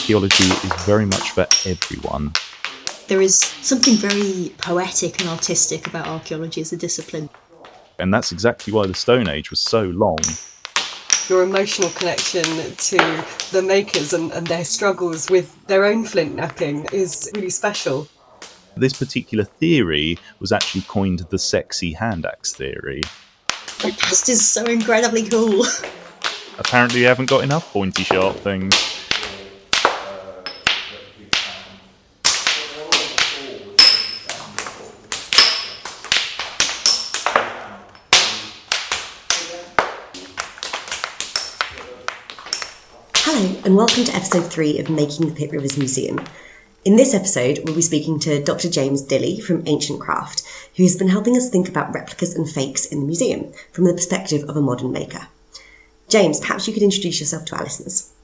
archaeology is very much for everyone. There is something very poetic and artistic about archaeology as a discipline. And that's exactly why the Stone Age was so long. Your emotional connection to the makers and their struggles with their own flint knapping is really special. This particular theory was actually coined the sexy hand axe theory. The past is so incredibly cool. Apparently you haven't got enough pointy sharp things. Hello and welcome to episode 3 of Making the Pit Rivers Museum. In this episode, we'll be speaking to Dr. James Dilly from AncientCraft, who has been helping us think about replicas and fakes in the museum from the perspective of a modern maker. James, perhaps you could introduce yourself to our listeners.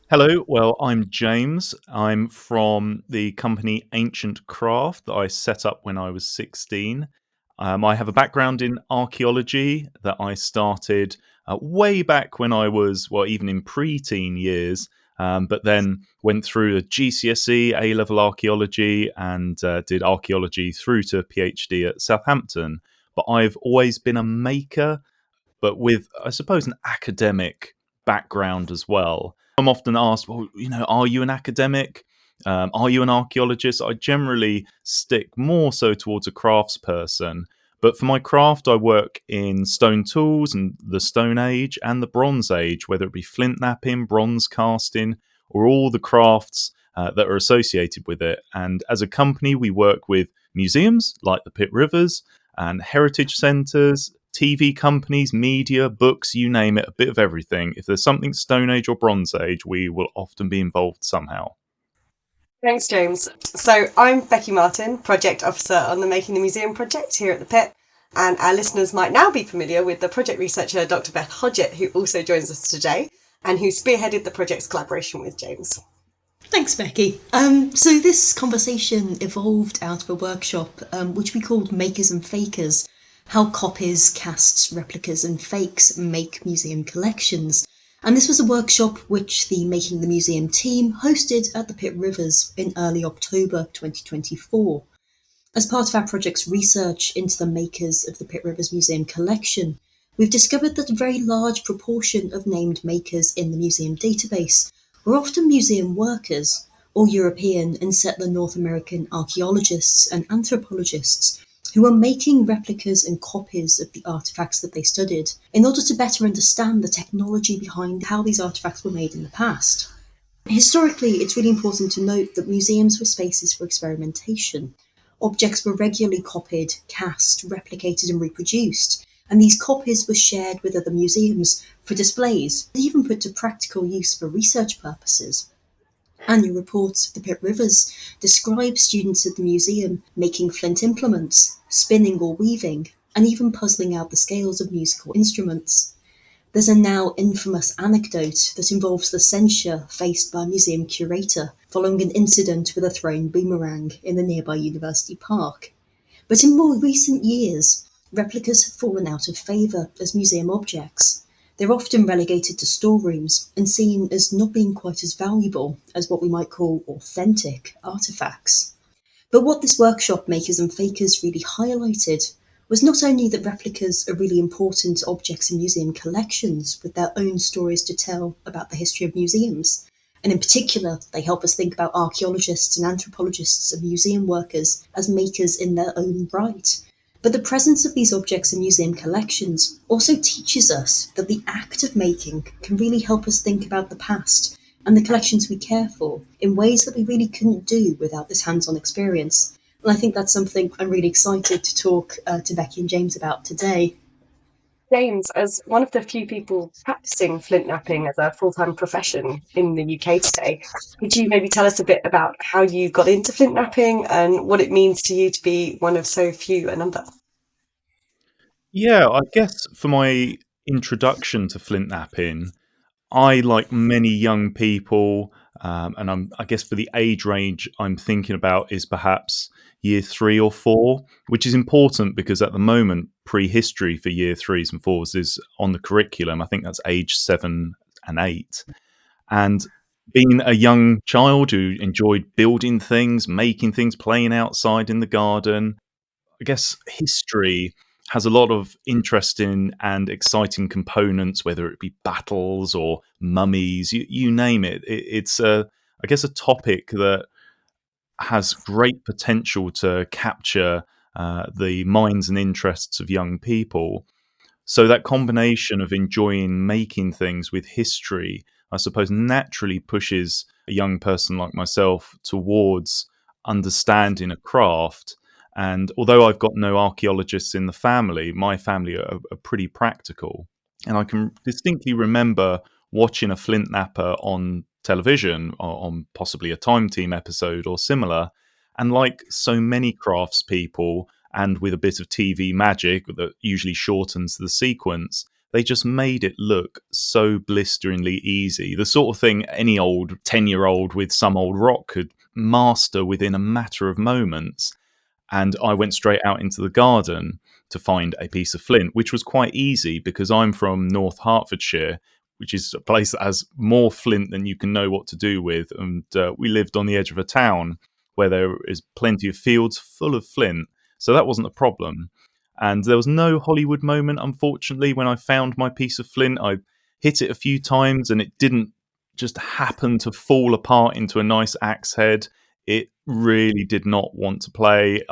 Hello, well, I'm James. I'm from the company AncientCraft that I set up when I was 16. I have a background in archaeology that I started way back when I was, even in pre-teen years, but then went through a GCSE, A-level archaeology, and did archaeology through to a PhD at Southampton. But I've always been a maker, but with, I suppose, an academic background as well. I'm often asked, are you an academic? Are you an archaeologist? I generally stick more so towards a craftsperson. But for my craft, I work in stone tools and the Stone Age and the Bronze Age, whether it be flint knapping, bronze casting, or all the crafts that are associated with it. And as a company, we work with museums like the Pit Rivers and heritage centres, TV companies, media, books, you name it, a bit of everything. If there's something Stone Age or Bronze Age, we will often be involved somehow. Thanks, James. So I'm Becky Martin, Project Officer on the Making the Museum project here at the Pit, and our listeners might now be familiar with the project researcher Dr. Beth Hodgett, who also joins us today, and who spearheaded the project's collaboration with James. Thanks, Becky. So this conversation evolved out of a workshop which we called Makers and Fakers, how copies, casts, replicas and fakes make museum collections. And this was a workshop which the Making the Museum team hosted at the Pit Rivers in early October 2024. As part of our project's research into the makers of the Pit Rivers Museum collection, we've discovered that a very large proportion of named makers in the museum database were often museum workers or European and settler North American archaeologists and anthropologists who were making replicas and copies of the artefacts that they studied in order to better understand the technology behind how these artefacts were made in the past. Historically, it's really important to note that museums were spaces for experimentation. Objects were regularly copied, cast, replicated and reproduced, and these copies were shared with other museums for displays, and even put to practical use for research purposes. Annual reports of the Pit Rivers describe students at the museum making flint implements, spinning or weaving, and even puzzling out the scales of musical instruments. There's a now infamous anecdote that involves the censure faced by a museum curator following an incident with a thrown boomerang in the nearby University Park. But in more recent years, replicas have fallen out of favour as museum objects. They're often relegated to storerooms and seen as not being quite as valuable as what we might call authentic artefacts. But what this workshop, Makers and Fakers, really highlighted was not only that replicas are really important objects in museum collections with their own stories to tell about the history of museums, and in particular, they help us think about archaeologists and anthropologists and museum workers as makers in their own right. But the presence of these objects in museum collections also teaches us that the act of making can really help us think about the past and the collections we care for in ways that we really couldn't do without this hands-on experience. And I think that's something I'm really excited to talk to Becky and James about today. James, as one of the few people practicing flint knapping as a full-time profession in the UK today, could you maybe tell us a bit about how you got into flint knapping and what it means to you to be one of so few a number? Yeah, I guess for my introduction to flint knapping, I, like many young people, and I guess for the age range I'm thinking about is perhaps year 3 or 4, which is important because at the moment prehistory for year 3s and 4s is on the curriculum. I think that's age 7 and 8. And being a young child who enjoyed building things, making things, playing outside in the garden, I guess history has a lot of interesting and exciting components, whether it be battles or mummies, you name it. It's I guess, a topic that has great potential to capture the minds and interests of young people. So that combination of enjoying making things with history, I suppose, naturally pushes a young person like myself towards understanding a craft. And although I've got no archaeologists in the family, my family are pretty practical. And I can distinctly remember watching a flintknapper on television, or on possibly a Time Team episode or similar. And like so many craftspeople, and with a bit of TV magic that usually shortens the sequence, they just made it look so blisteringly easy. The sort of thing any old 10-year-old with some old rock could master within a matter of moments. And I went straight out into the garden to find a piece of flint, which was quite easy because I'm from North Hertfordshire, which is a place that has more flint than you can know what to do with. And we lived on the edge of a town where there is plenty of fields full of flint. So that wasn't a problem. And there was no Hollywood moment, unfortunately, when I found my piece of flint. I hit it a few times and it didn't just happen to fall apart into a nice axe head. It really did not want to play.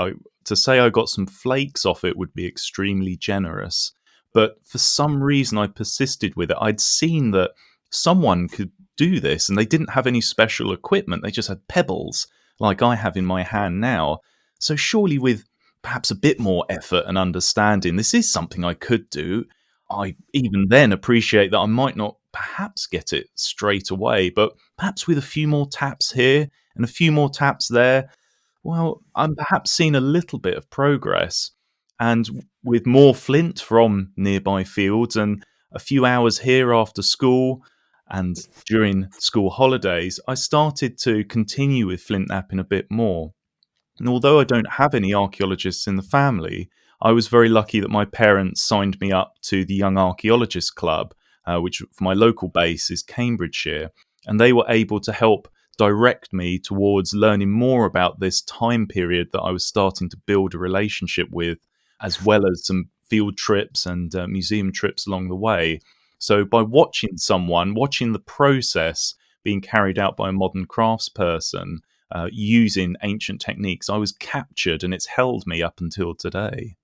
To say I got some flakes off it would be extremely generous. But for some reason, I persisted with it. I'd seen that someone could do this and they didn't have any special equipment. They just had pebbles like I have in my hand now. So surely with perhaps a bit more effort and understanding, this is something I could do. I even then appreciate that I might not perhaps get it straight away, but perhaps with a few more taps here and a few more taps there, well, I'm perhaps seeing a little bit of progress. And with more flint from nearby fields and a few hours here after school and during school holidays, I started to continue with flint knapping a bit more. And although I don't have any archaeologists in the family, I was very lucky that my parents signed me up to the Young Archaeologist Club, which for my local base is Cambridgeshire, and they were able to help direct me towards learning more about this time period that I was starting to build a relationship with, as well as some field trips and museum trips along the way. So by watching the process being carried out by a modern craftsperson, using ancient techniques, I was captured and it's held me up until today.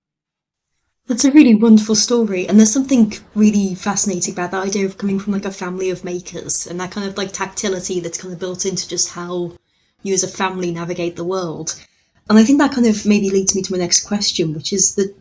That's a really wonderful story, and there's something really fascinating about that idea of coming from like a family of makers and that kind of like tactility that's kind of built into just how you as a family navigate the world. And I think that kind of maybe leads me to my next question, which is that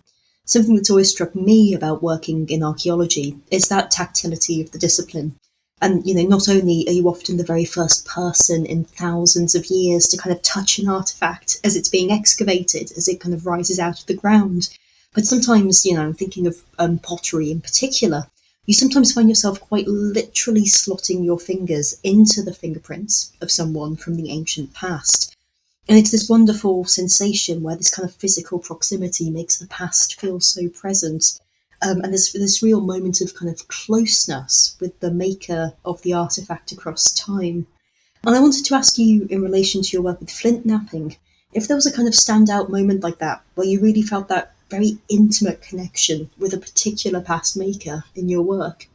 something that's always struck me about working in archaeology is that tactility of the discipline. And, you know, not only are you often the very first person in thousands of years to kind of touch an artifact as it's being excavated, as it kind of rises out of the ground, but sometimes, you know, thinking of pottery in particular, you sometimes find yourself quite literally slotting your fingers into the fingerprints of someone from the ancient past. And it's this wonderful sensation where this kind of physical proximity makes the past feel so present. And there's this real moment of kind of closeness with the maker of the artifact across time. And I wanted to ask you, in relation to your work with flint knapping, if there was a kind of standout moment like that, where you really felt that very intimate connection with a particular past maker in your work.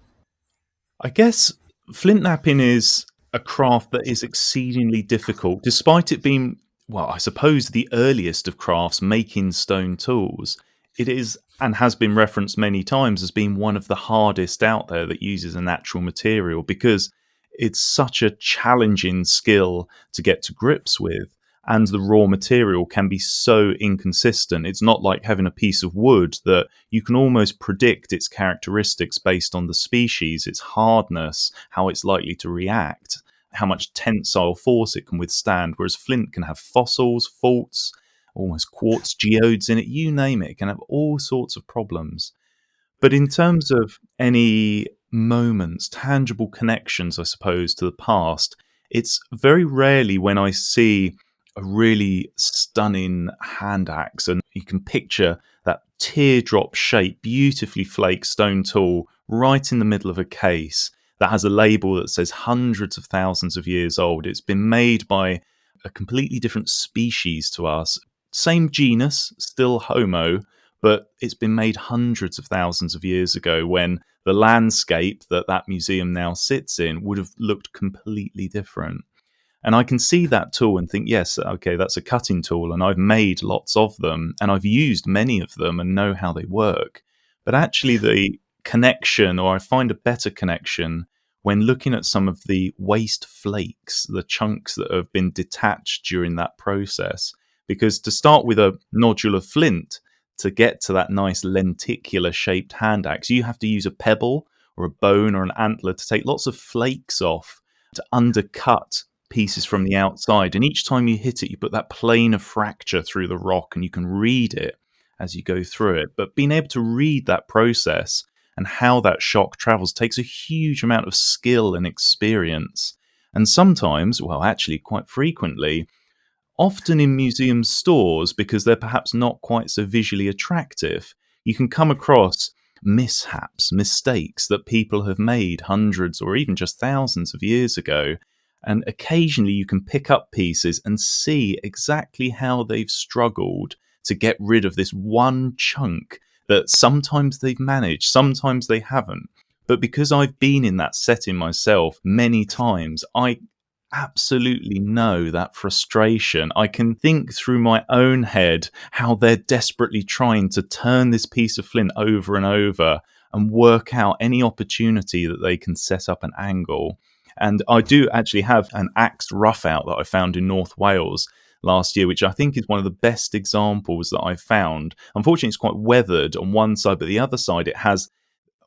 I guess flint knapping is a craft that is exceedingly difficult, despite it being, well, I suppose the earliest of crafts making stone tools. It is, and has been referenced many times, as being one of the hardest out there that uses a natural material, because it's such a challenging skill to get to grips with. And the raw material can be so inconsistent. It's not like having a piece of wood that you can almost predict its characteristics based on the species, its hardness, how it's likely to react, how much tensile force it can withstand, whereas flint can have fossils, faults, almost quartz geodes in it, you name it. It can have all sorts of problems. But in terms of any moments, tangible connections, I suppose, to the past, it's very rarely when I see a really stunning hand axe, and you can picture that teardrop shaped, beautifully flaked stone tool right in the middle of a case. that has a label that says hundreds of thousands of years old. It's been made by a completely different species to us. Same genus, still Homo, but it's been made hundreds of thousands of years ago when the landscape that museum now sits in would have looked completely different. And I can see that tool and think, yes, okay, that's a cutting tool, and I've made lots of them, and I've used many of them and know how they work. But actually the connection, or I find a better connection when looking at some of the waste flakes, the chunks that have been detached during that process. Because to start with a nodule of flint, to get to that nice lenticular shaped hand axe, you have to use a pebble or a bone or an antler to take lots of flakes off to undercut pieces from the outside. And each time you hit it, you put that plane of fracture through the rock, and you can read it as you go through it. But being able to read that process and how that shock travels takes a huge amount of skill and experience. And sometimes, well, actually quite frequently, often in museum stores, because they're perhaps not quite so visually attractive, you can come across mishaps, mistakes that people have made hundreds or even just thousands of years ago. And occasionally you can pick up pieces and see exactly how they've struggled to get rid of this one chunk that sometimes they've managed, sometimes they haven't. But because I've been in that setting myself many times, I absolutely know that frustration. I can think through my own head how they're desperately trying to turn this piece of flint over and over and work out any opportunity that they can set up an angle. And I do actually have an axed rough out that I found in North Wales last year, which I think is one of the best examples that I've found. Unfortunately, it's quite weathered on one side, but the other side, it has,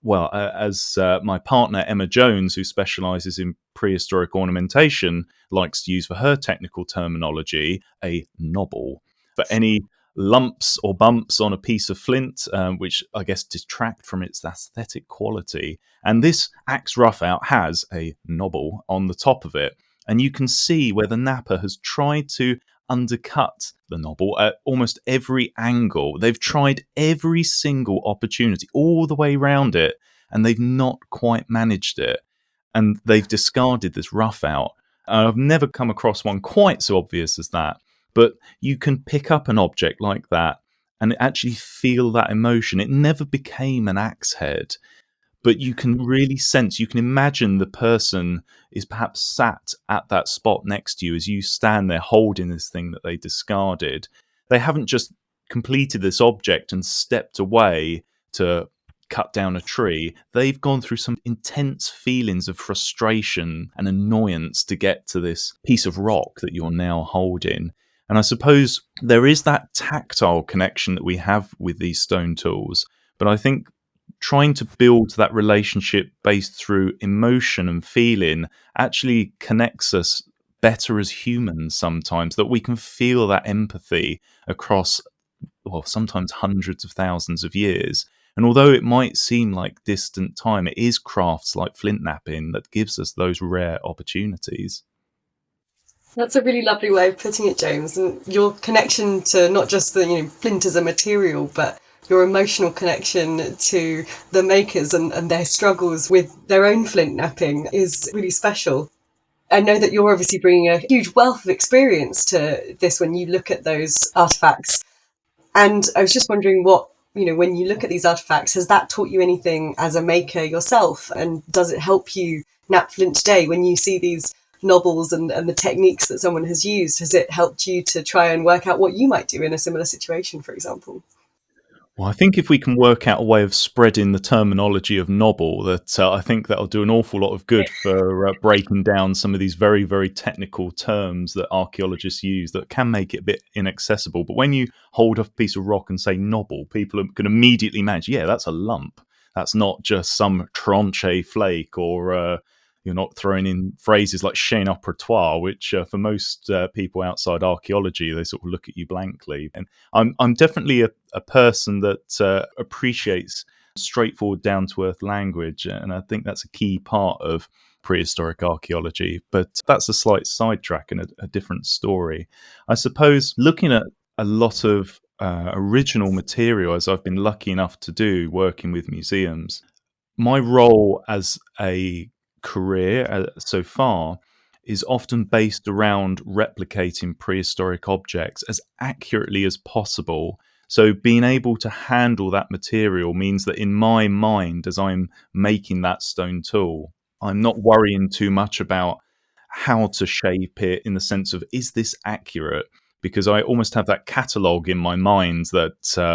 well, as my partner Emma Jones, who specialises in prehistoric ornamentation, likes to use for her technical terminology, a knobble. For any lumps or bumps on a piece of flint, which I guess detract from its aesthetic quality. And this axe rough out has a knobble on the top of it. And you can see where the knapper has tried to undercut the knobble at almost every angle. They've tried every single opportunity all the way around it, and they've not quite managed it. And they've discarded this rough out. I've never come across one quite so obvious as that. But you can pick up an object like that and actually feel that emotion. It never became an axe head, but you can really sense, you can imagine the person is perhaps sat at that spot next to you as you stand there holding this thing that they discarded. They haven't just completed this object and stepped away to cut down a tree. They've gone through some intense feelings of frustration and annoyance to get to this piece of rock that you're now holding. And I suppose there is that tactile connection that we have with these stone tools. But I think trying to build that relationship based through emotion and feeling actually connects us better as humans sometimes, that we can feel that empathy across, well, sometimes hundreds of thousands of years. And although it might seem like distant time, it is crafts like flint knapping that gives us those rare opportunities. That's a really lovely way of putting it, James. And your connection to not just the flint as a material, but your emotional connection to the makers and their struggles with their own flint knapping is really special. I know that you're obviously bringing a huge wealth of experience to this when you look at those artefacts. And I was just wondering when you look at these artefacts, has that taught you anything as a maker yourself? And does it help you knap flint today when you see these knobbles and the techniques that someone has used? Has it helped you to try and work out what you might do in a similar situation, for example? Well, I think if we can work out a way of spreading the terminology of knobble, that I think that'll do an awful lot of good for breaking down some of these very, very technical terms that archaeologists use that can make it a bit inaccessible. But when you hold up a piece of rock and say knobble, people can immediately imagine, yeah, that's a lump. That's not just some tranche flake, or you're not throwing in phrases like chaîne à prétoire, which for most people outside archaeology, they sort of look at you blankly. And I'm definitely a person that appreciates straightforward, down-to-earth language, and I think that's a key part of prehistoric archaeology. But that's a slight sidetrack and a different story. I suppose looking at a lot of original material, as I've been lucky enough to do working with museums, my role as a career so far is often based around replicating prehistoric objects as accurately as possible. So being able to handle that material means that in my mind, as I'm making that stone tool, I'm not worrying too much about how to shape it in the sense of, is this accurate? Because I almost have that catalogue in my mind that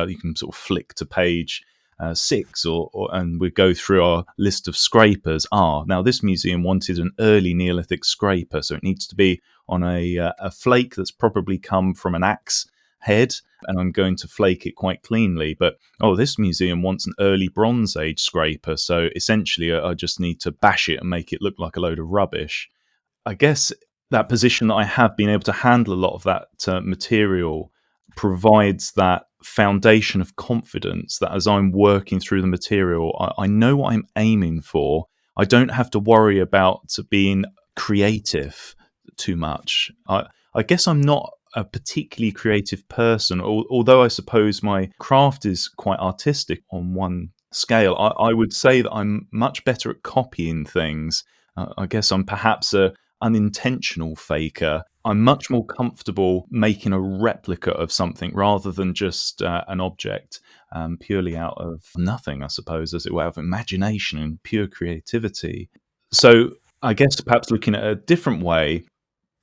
you can sort of flick to page 6, and we go through our list of scrapers. Now this museum wanted an early Neolithic scraper, so it needs to be on a flake that's probably come from an axe head, and I'm going to flake it quite cleanly. But this museum wants an early Bronze Age scraper, so essentially I just need to bash it and make it look like a load of rubbish. I guess that position that I have been able to handle a lot of that material provides that foundation of confidence that as I'm working through the material, I know what I'm aiming for. I don't have to worry about being creative too much. I guess I'm not a particularly creative person, although I suppose my craft is quite artistic on one scale. I would say that I'm much better at copying things. I guess I'm perhaps a unintentional faker. I'm much more comfortable making a replica of something rather than just an object, purely out of nothing, I suppose, as it were, out of imagination and pure creativity. So I guess perhaps looking at a different way,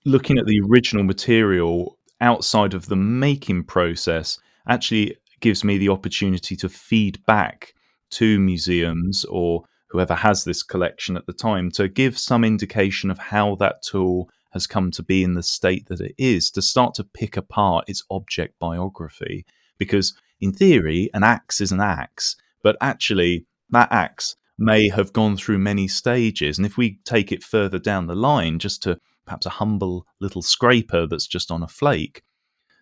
looking at the original material outside of the making process actually gives me the opportunity to feed back to museums or whoever has this collection at the time to give some indication of how that tool has come to be in the state that it is, to start to pick apart its object biography. Because in theory, an axe is an axe, but actually that axe may have gone through many stages. And if we take it further down the line, just to perhaps a humble little scraper that's just on a flake,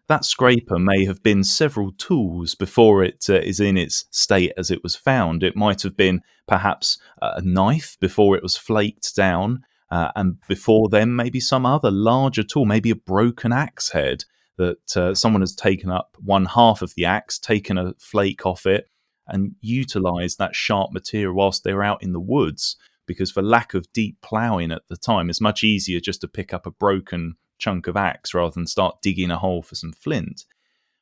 that scraper may have been several tools before it is in its state as it was found. It might have been perhaps a knife before it was flaked down, and before then maybe some other larger tool, maybe a broken axe head that someone has taken up one half of the axe, taken a flake off it, and utilised that sharp material whilst they were out in the woods. Because for lack of deep ploughing at the time, it's much easier just to pick up a broken chunk of axe rather than start digging a hole for some flint.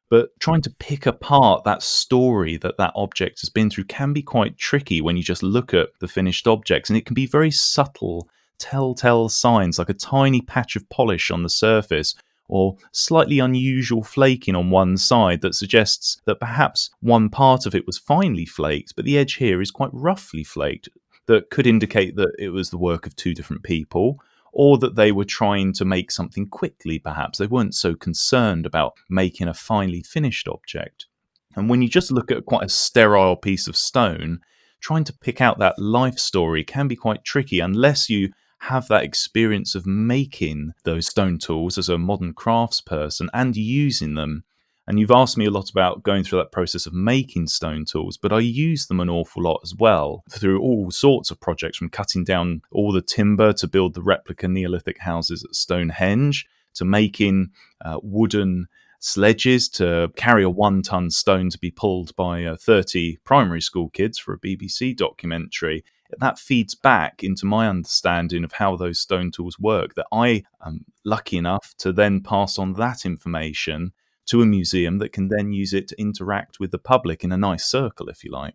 But trying to pick apart that story that object has been through can be quite tricky when you just look at the finished objects, and it can be very subtle telltale signs, like a tiny patch of polish on the surface or slightly unusual flaking on one side that suggests that perhaps one part of it was finely flaked, but the edge here is quite roughly flaked. That could indicate that it was the work of two different people, or that they were trying to make something quickly, perhaps. They weren't so concerned about making a finely finished object. And when you just look at quite a sterile piece of stone, trying to pick out that life story can be quite tricky unless you have that experience of making those stone tools as a modern craftsperson and using them. And you've asked me a lot about going through that process of making stone tools, but I use them an awful lot as well through all sorts of projects, from cutting down all the timber to build the replica Neolithic houses at Stonehenge, to making wooden sledges to carry a 1-ton stone to be pulled by 30 primary school kids for a BBC documentary. That feeds back into my understanding of how those stone tools work, that I am lucky enough to then pass on that information to a museum that can then use it to interact with the public in a nice circle, if you like.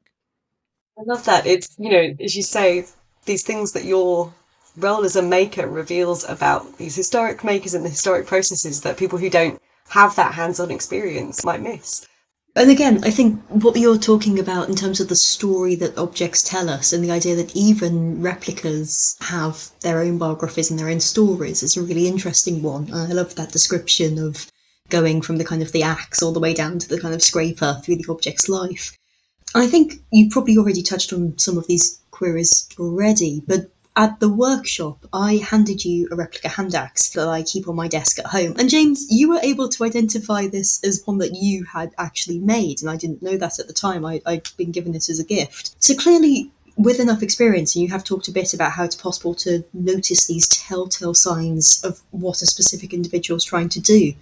I love that. It's, as you say, these things that your role as a maker reveals about these historic makers and the historic processes that people who don't have that hands-on experience might miss. And again, I think what you're talking about in terms of the story that objects tell us, and the idea that even replicas have their own biographies and their own stories, is a really interesting one. I love that description of going from the kind of the axe all the way down to the kind of scraper through the object's life. I think you probably already touched on some of these queries already, but at the workshop, I handed you a replica hand axe that I keep on my desk at home. And James, you were able to identify this as one that you had actually made, and I didn't know that at the time. I'd been given this as a gift. So clearly, with enough experience, and you have talked a bit about how it's possible to notice these telltale signs of what a specific individual is trying to do.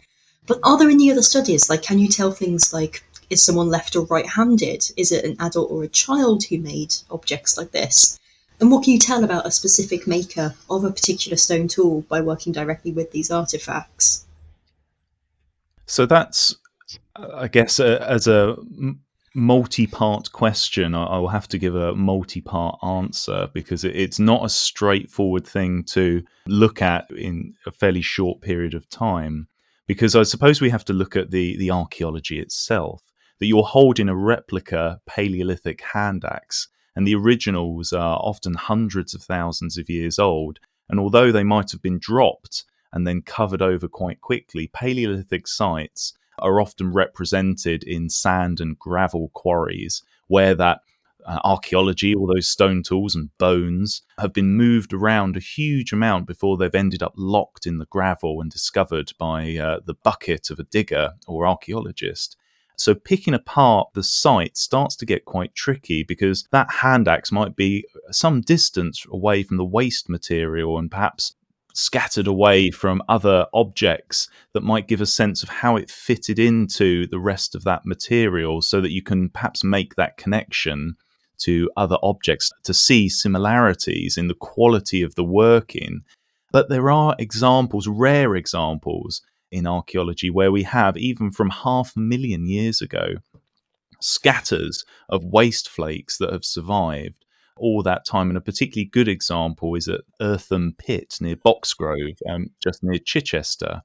But are there any other studies? Like, can you tell things like, is someone left or right-handed? Is it an adult or a child who made objects like this? And what can you tell about a specific maker of a particular stone tool by working directly with these artifacts? So that's, I guess, as a multi-part question, I will have to give a multi-part answer, because it's not a straightforward thing to look at in a fairly short period of time. Because I suppose we have to look at the archaeology itself, that you're holding a replica Paleolithic hand axe, and the originals are often hundreds of thousands of years old. And although they might have been dropped and then covered over quite quickly, Paleolithic sites are often represented in sand and gravel quarries, where that archaeology, all those stone tools and bones, have been moved around a huge amount before they've ended up locked in the gravel and discovered by the bucket of a digger or archaeologist. So picking apart the site starts to get quite tricky, because that hand axe might be some distance away from the waste material and perhaps scattered away from other objects that might give a sense of how it fitted into the rest of that material, so that you can perhaps make that connection to other objects to see similarities in the quality of the working. But there are examples, rare examples, in archaeology where we have, even from 500,000 years ago, scatters of waste flakes that have survived all that time. And a particularly good example is at Eartham Pit near Boxgrove, just near Chichester,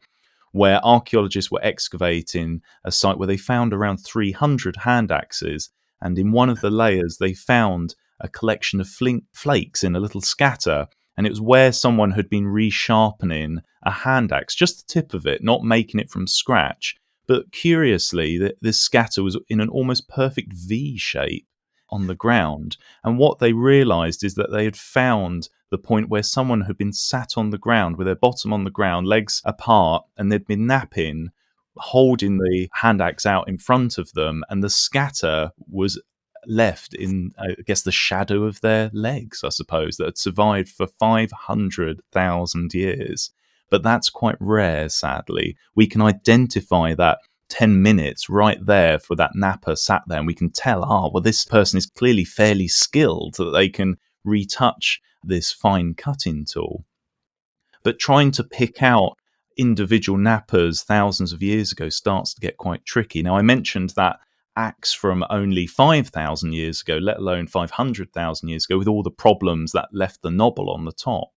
where archaeologists were excavating a site where they found around 300 hand axes, and in one of the layers they found a collection of flint flakes in a little scatter. And it was where someone had been resharpening a hand axe, just the tip of it, not making it from scratch. But curiously, this scatter was in an almost perfect V shape on the ground. And what they realised is that they had found the point where someone had been sat on the ground with their bottom on the ground, legs apart, and they'd been napping, holding the hand axe out in front of them, and the scatter was left in, I guess, the shadow of their legs, I suppose, that had survived for 500,000 years. But that's quite rare, sadly. We can identify that 10 minutes right there for that napper sat there, and we can tell, well, this person is clearly fairly skilled, that they can retouch this fine cutting tool. But trying to pick out individual nappers thousands of years ago starts to get quite tricky. Now, I mentioned that axe from only 5,000 years ago, let alone 500,000 years ago, with all the problems that left the knobble on the top.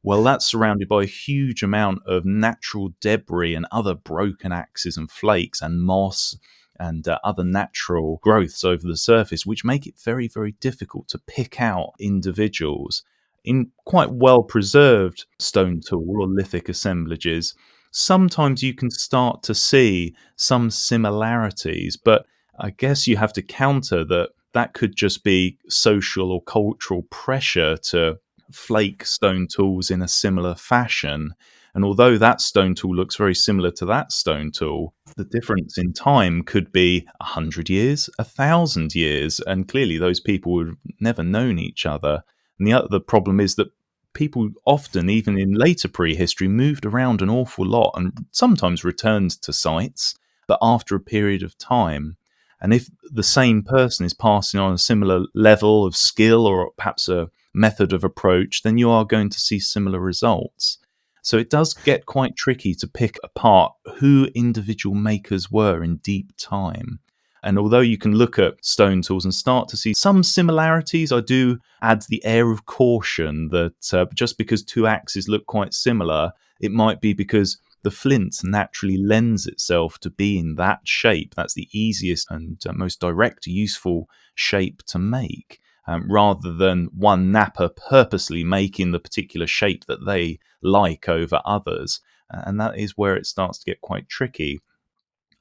Well, that's surrounded by a huge amount of natural debris and other broken axes and flakes and moss and other natural growths over the surface, which make it very, very difficult to pick out individuals. In quite well-preserved stone tool or lithic assemblages, sometimes you can start to see some similarities, but I guess you have to counter that could just be social or cultural pressure to flake stone tools in a similar fashion. And although that stone tool looks very similar to that stone tool, the difference in time could be 100 years, 1,000 years, and clearly those people would have never known each other. And the other problem is that people often, even in later prehistory, moved around an awful lot and sometimes returned to sites, but after a period of time. And if the same person is passing on a similar level of skill or perhaps a method of approach, then you are going to see similar results. So it does get quite tricky to pick apart who individual makers were in deep time. And although you can look at stone tools and start to see some similarities, I do add the air of caution that just because two axes look quite similar, it might be because the flint naturally lends itself to being that shape. That's the easiest and most direct, useful shape to make, rather than one napper purposely making the particular shape that they like over others. And that is where it starts to get quite tricky.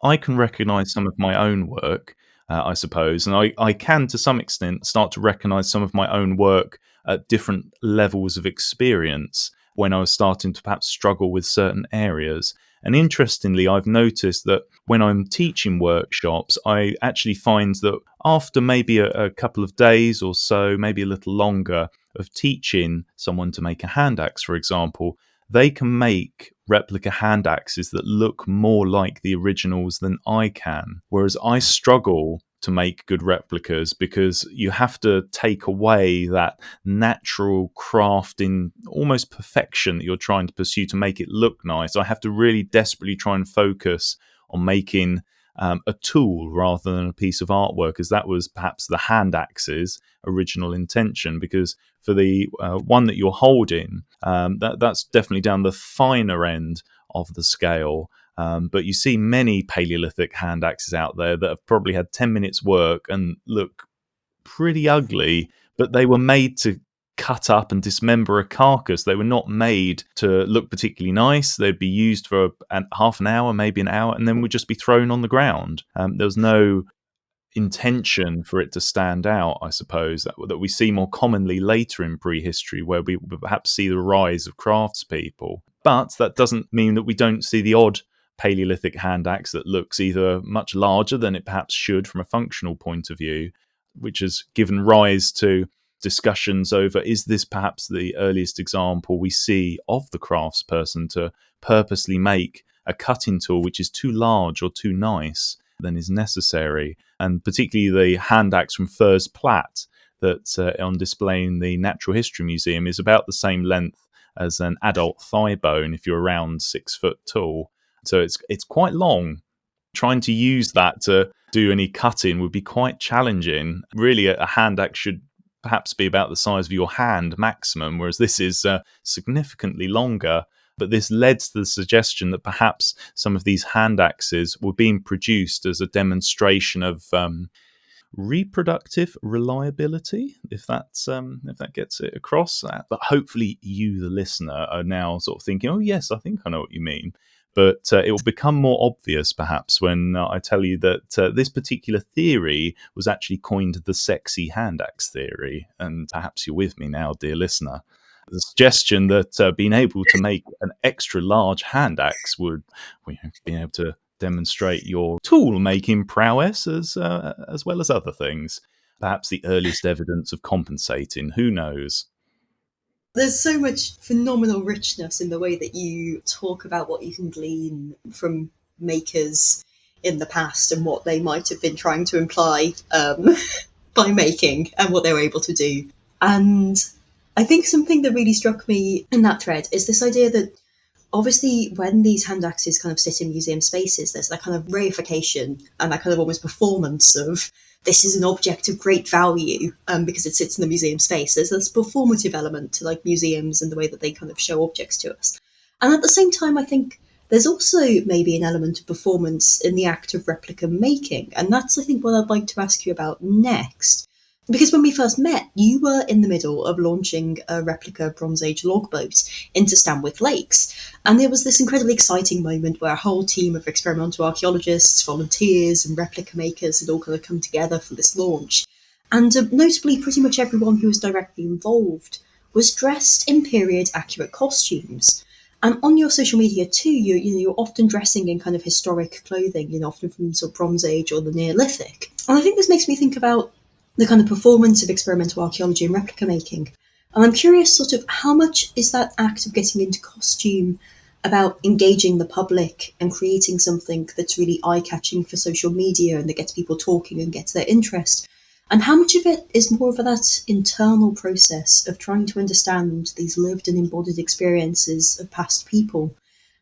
I can recognise some of my own work, I suppose, and I can to some extent start to recognise some of my own work at different levels of experience when I was starting to perhaps struggle with certain areas. And interestingly, I've noticed that when I'm teaching workshops, I actually find that after maybe a couple of days or so, maybe a little longer, of teaching someone to make a hand axe, for example, they can make replica hand axes that look more like the originals than I can. Whereas I struggle to make good replicas, because you have to take away that natural crafting, almost perfection that you're trying to pursue to make it look nice. I have to really desperately try and focus on making a tool rather than a piece of artwork, as that was perhaps the hand axe's original intention. Because for the one that you're holding, that's definitely down the finer end of the scale. But you see many Paleolithic hand axes out there that have probably had 10 minutes work and look pretty ugly, but they were made to cut up and dismember a carcass. They were not made to look particularly nice. They'd be used for half an hour, maybe an hour, and then would just be thrown on the ground. There was no intention for it to stand out, I suppose, that we see more commonly later in prehistory, where we perhaps see the rise of craftspeople. But that doesn't mean that we don't see the odd Paleolithic hand axe that looks either much larger than it perhaps should from a functional point of view, which has given rise to discussions over, is this perhaps the earliest example we see of the craftsperson to purposely make a cutting tool which is too large or too nice than is necessary. And particularly the hand axe from Furs Platt that's on display in the Natural History Museum is about the same length as an adult thigh bone if you're around 6 foot tall. So it's quite long. Trying to use that to do any cutting would be quite challenging. Really, a hand axe should perhaps be about the size of your hand maximum, whereas this is significantly longer. But this led to the suggestion that perhaps some of these hand axes were being produced as a demonstration of reproductive reliability, if that gets it across. But hopefully you, the listener, are now sort of thinking, oh yes, I think I know what you mean. But it will become more obvious perhaps when I tell you that this particular theory was actually coined the sexy hand axe theory. And perhaps you're with me now, dear listener. The suggestion that being able to make an extra large hand axe would be able to demonstrate your tool making prowess as well as other things. Perhaps the earliest evidence of compensating, who knows? There's so much phenomenal richness in the way that you talk about what you can glean from makers in the past and what they might have been trying to imply by making and what they were able to do. And I think something that really struck me in that thread is this idea that obviously when these hand axes kind of sit in museum spaces, there's that kind of reification and that kind of almost performance of this is an object of great value because it sits in the museum space. There's this performative element to like museums and the way that they kind of show objects to us. And at the same time, I think there's also maybe an element of performance in the act of replica making. And that's, I think, what I'd like to ask you about next. Because when we first met, you were in the middle of launching a replica Bronze Age logboat into Stanwix Lakes. And there was this incredibly exciting moment where a whole team of experimental archaeologists, volunteers, and replica makers had all kind of come together for this launch. And notably, pretty much everyone who was directly involved was dressed in period-accurate costumes. And on your social media too, you're often dressing in kind of historic clothing, often from sort of Bronze Age or the Neolithic. And I think this makes me think about the kind of performance of experimental archaeology and replica making. And I'm curious sort of how much is that act of getting into costume about engaging the public and creating something that's really eye-catching for social media and that gets people talking and gets their interest? And how much of it is more of that internal process of trying to understand these lived and embodied experiences of past people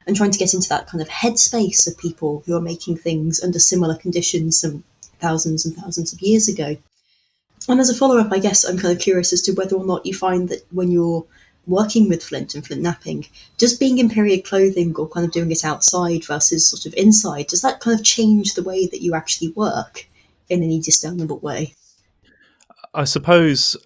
and trying to get into that kind of headspace of people who are making things under similar conditions some thousands and thousands of years ago? And as a follow-up, I guess I'm kind of curious as to whether or not you find that when you're working with flint and flint knapping, does being in period clothing or kind of doing it outside versus sort of inside, does that kind of change the way that you actually work in any discernible way? I suppose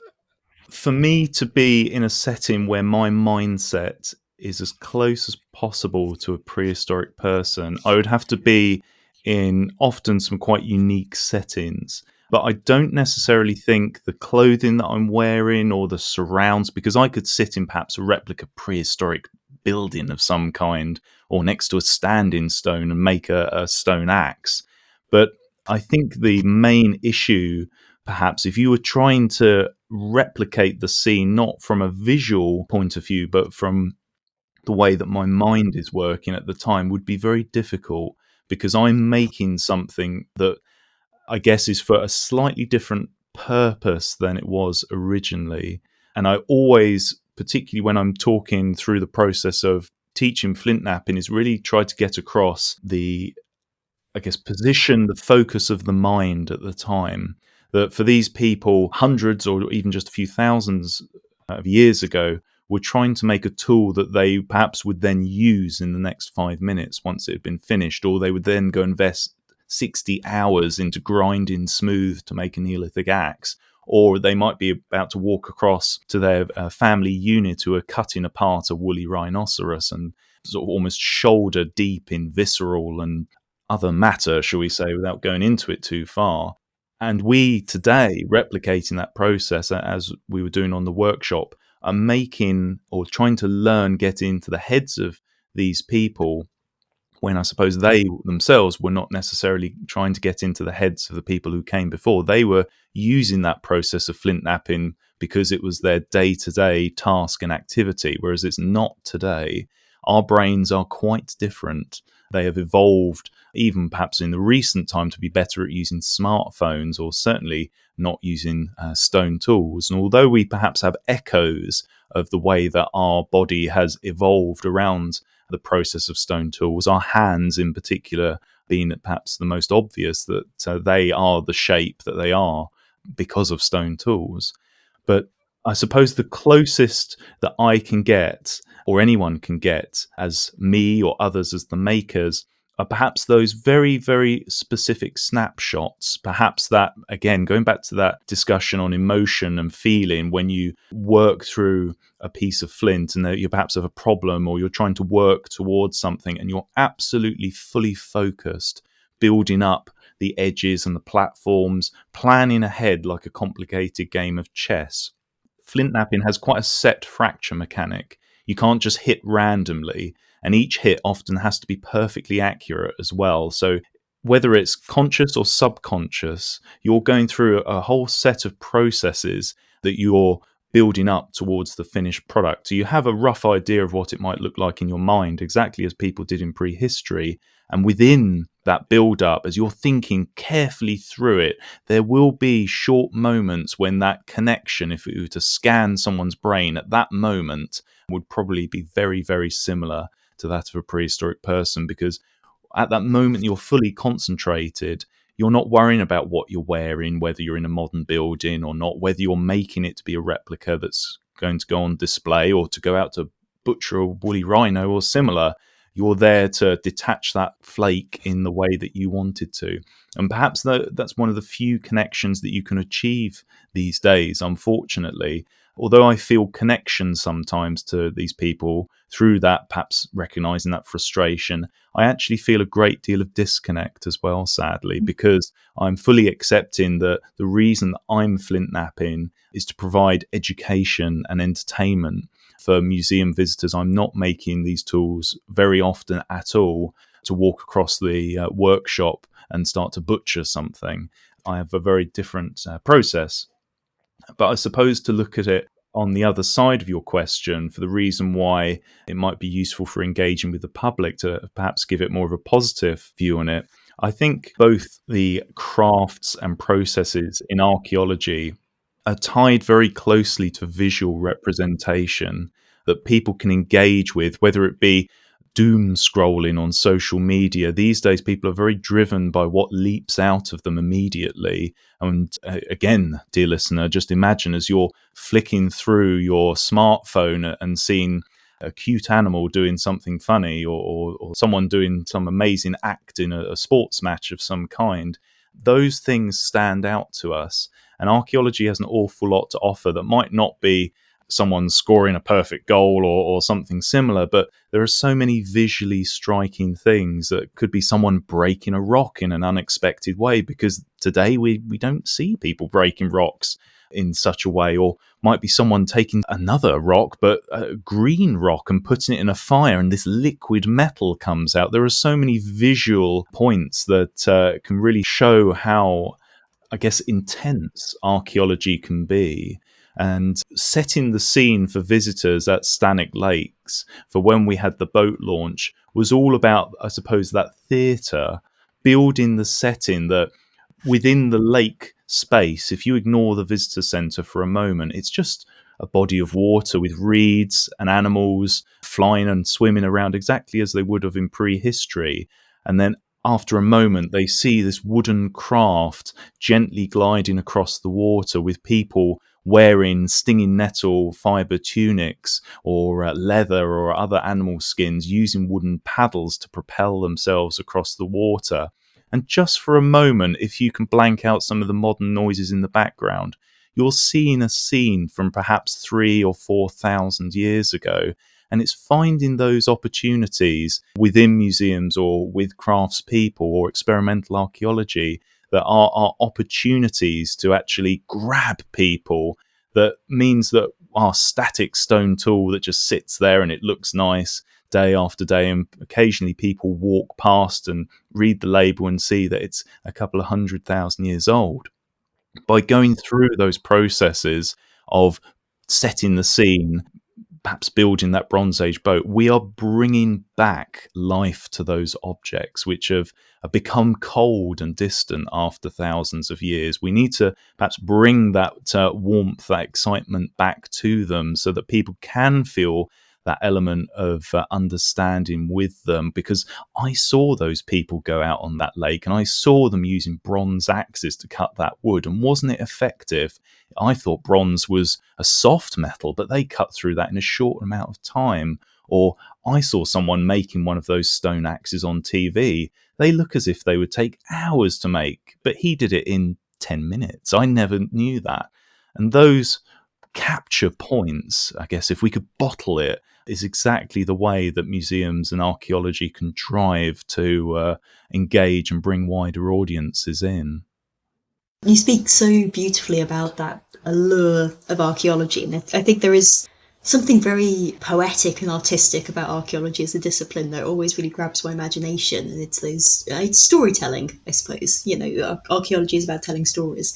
for me to be in a setting where my mindset is as close as possible to a prehistoric person, I would have to be in often some quite unique settings. But I don't necessarily think the clothing that I'm wearing or the surrounds, because I could sit in perhaps a replica prehistoric building of some kind or next to a standing stone and make a stone axe. But I think the main issue, perhaps, if you were trying to replicate the scene, not from a visual point of view, but from the way that my mind is working at the time, would be very difficult, because I'm making something that I guess, is for a slightly different purpose than it was originally. And I always, particularly when I'm talking through the process of teaching flint knapping, is really try to get across the, I guess, position, the focus of the mind at the time. That for these people, hundreds or even just a few thousands of years ago, were trying to make a tool that they perhaps would then use in the next 5 minutes once it had been finished, or they would then go invest 60 hours into grinding smooth to make a Neolithic axe, or they might be about to walk across to their family unit who are cutting apart a woolly rhinoceros and sort of almost shoulder deep in visceral and other matter, shall we say, without going into it too far. And we today, replicating that process as we were doing on the workshop, are making or trying to learn, get into the heads of these people when I suppose they themselves were not necessarily trying to get into the heads of the people who came before. They were using that process of flint knapping because it was their day-to-day task and activity, whereas it's not today. Our brains are quite different. They have evolved, even perhaps in the recent time, to be better at using smartphones, or certainly not using stone tools. And although we perhaps have echoes of the way that our body has evolved around the process of stone tools, our hands in particular being perhaps the most obvious, that they are the shape that they are because of stone tools. But I suppose the closest that I can get, or anyone can get as me or others as the makers, are perhaps those very, very specific snapshots. Perhaps that, again, going back to that discussion on emotion and feeling, when you work through a piece of flint and you perhaps have a problem, or you're trying to work towards something and you're absolutely fully focused, building up the edges and the platforms, planning ahead like a complicated game of chess. Flint knapping has quite a set fracture mechanic. You can't just hit randomly, and each hit often has to be perfectly accurate as well. So whether it's conscious or subconscious, you're going through a whole set of processes that you're building up towards the finished product. So you have a rough idea of what it might look like in your mind, exactly as people did in prehistory. And within that build up, as you're thinking carefully through it, there will be short moments when that connection, if you were to scan someone's brain at that moment, would probably be very, very similar to that of a prehistoric person, because at that moment you're fully concentrated. You're not worrying about what you're wearing, whether you're in a modern building or not, whether you're making it to be a replica that's going to go on display or to go out to butcher a woolly rhino or similar. You're there to detach that flake in the way that you wanted to. And perhaps that's one of the few connections that you can achieve these days, unfortunately. Although I feel connection sometimes to these people through that, perhaps recognizing that frustration, I actually feel a great deal of disconnect as well, sadly, because I'm fully accepting that the reason that I'm flint knapping is to provide education and entertainment for museum visitors. I'm not making these tools very often at all to walk across the workshop and start to butcher something. I have a very different process. But I suppose to look at it on the other side of your question, for the reason why it might be useful for engaging with the public to perhaps give it more of a positive view on it, I think both the crafts and processes in archaeology are tied very closely to visual representation that people can engage with, whether it be doom scrolling on social media. These days, people are very driven by what leaps out of them immediately. And again, dear listener, just imagine as you're flicking through your smartphone and seeing a cute animal doing something funny, or someone doing some amazing act in a sports match of some kind. Those things stand out to us. And archaeology has an awful lot to offer that might not be someone scoring a perfect goal or something similar, but there are so many visually striking things that could be someone breaking a rock in an unexpected way, because today we don't see people breaking rocks in such a way, or might be someone taking another rock, but a green rock, and putting it in a fire and this liquid metal comes out. There are so many visual points that can really show how, I guess, intense archaeology can be. And setting the scene for visitors at Stannick Lakes for when we had the boat launch was all about, I suppose, that theatre, building the setting that within the lake space, if you ignore the visitor centre for a moment, it's just a body of water with reeds and animals flying and swimming around exactly as they would have in prehistory. And then after a moment, they see this wooden craft gently gliding across the water with people wearing stinging nettle fibre tunics or leather or other animal skins, using wooden paddles to propel themselves across the water. And just for a moment, if you can blank out some of the modern noises in the background, you're seeing a scene from perhaps 3,000 or 4,000 years ago. And it's finding those opportunities within museums or with craftspeople or experimental archaeology that are opportunities to actually grab people. That means that our static stone tool that just sits there and it looks nice day after day, and occasionally people walk past and read the label and see that it's a couple of 100,000 years old. By going through those processes of setting the scene, perhaps building that Bronze Age boat, we are bringing back life to those objects which have become cold and distant after thousands of years. We need to perhaps bring that warmth, that excitement back to them so that people can feel that element of understanding with them, because I saw those people go out on that lake and I saw them using bronze axes to cut that wood, and wasn't it effective? I thought bronze was a soft metal, but they cut through that in a short amount of time. Or I saw someone making one of those stone axes on TV. They look as if they would take hours to make, but he did it in 10 minutes. I never knew that. And those capture points, I guess, if we could bottle it, is exactly the way that museums and archaeology can drive to engage and bring wider audiences in. You speak so beautifully about that allure of archaeology, and I think there is something very poetic and artistic about archaeology as a discipline that always really grabs my imagination, and it's storytelling, I suppose. Archaeology is about telling stories.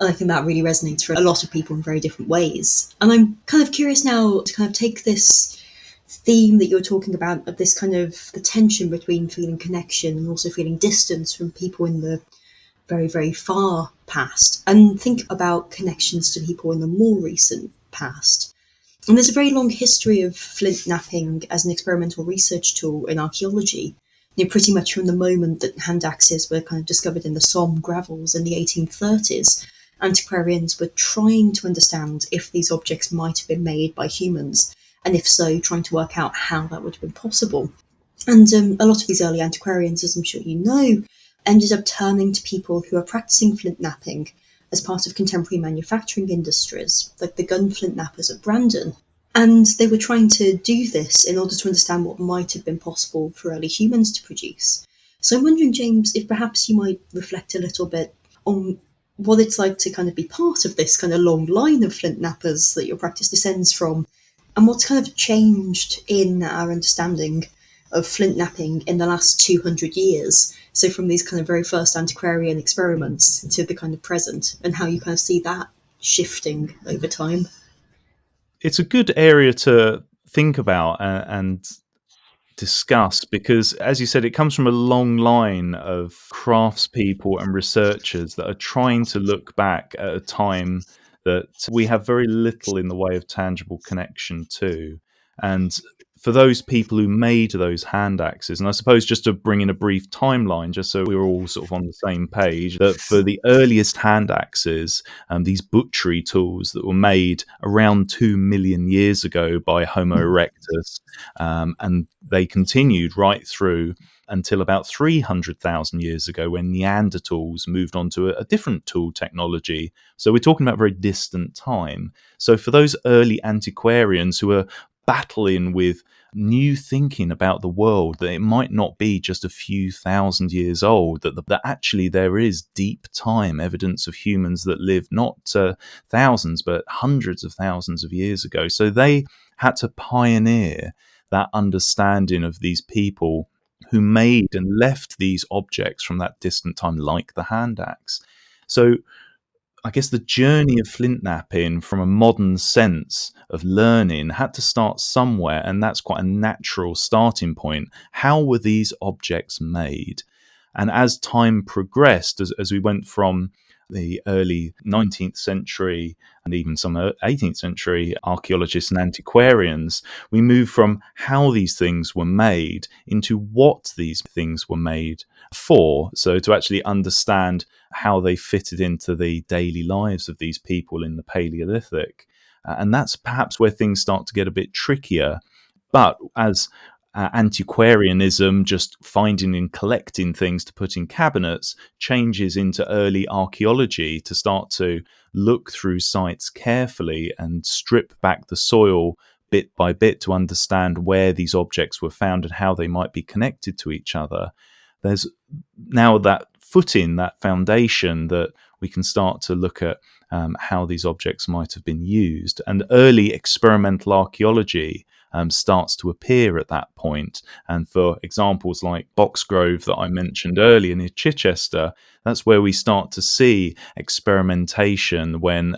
And I think that really resonates for a lot of people in very different ways. And I'm kind of curious now to kind of take this theme that you're talking about, of this kind of the tension between feeling connection and also feeling distance from people in the very, very far past, and think about connections to people in the more recent past. And there's a very long history of flint knapping as an experimental research tool in archaeology. Pretty much from the moment that hand axes were kind of discovered in the Somme gravels in the 1830s, antiquarians were trying to understand if these objects might have been made by humans, and if so, trying to work out how that would have been possible. And a lot of these early antiquarians, as I'm sure you know, ended up turning to people who are practicing flint knapping as part of contemporary manufacturing industries, like the gun flint knappers at Brandon. And they were trying to do this in order to understand what might have been possible for early humans to produce. So I'm wondering, James, if perhaps you might reflect a little bit on what it's like to kind of be part of this kind of long line of flint knappers that your practice descends from, and what's kind of changed in our understanding of flint knapping in the last 200 years. So from these kind of very first antiquarian experiments to the kind of present, and how you kind of see that shifting over time. It's a good area to think about and discuss, because, as you said, it comes from a long line of craftspeople and researchers that are trying to look back at a time that we have very little in the way of tangible connection to. And for those people who made those hand axes, and I suppose just to bring in a brief timeline, just so we're all sort of on the same page, that for the earliest hand axes, these butchery tools that were made around 2 million years ago by Homo erectus, and they continued right through until about 300,000 years ago, when Neanderthals moved on to a different tool technology. So we're talking about a very distant time. So for those early antiquarians who are battling with new thinking about the world, that it might not be just a few thousand years old, that actually there is deep time evidence of humans that lived not thousands but hundreds of thousands of years ago. So they had to pioneer that understanding of these people who made and left these objects from that distant time, like the hand axe. So I guess the journey of flint knapping from a modern sense of learning had to start somewhere, and that's quite a natural starting point. How were these objects made? And as time progressed, as we went from the early 19th century and even some 18th century archaeologists and antiquarians, we moved from how these things were made into what these things were made for. So to actually understand how they fitted into the daily lives of these people in the Paleolithic. And that's perhaps where things start to get a bit trickier. But as antiquarianism, just finding and collecting things to put in cabinets, changes into early archaeology to start to look through sites carefully and strip back the soil bit by bit to understand where these objects were found and how they might be connected to each other. There's now that footing, that foundation, that we can start to look at how these objects might have been used. And early experimental archaeology starts to appear at that point. And for examples like Boxgrove that I mentioned earlier near Chichester, that's where we start to see experimentation when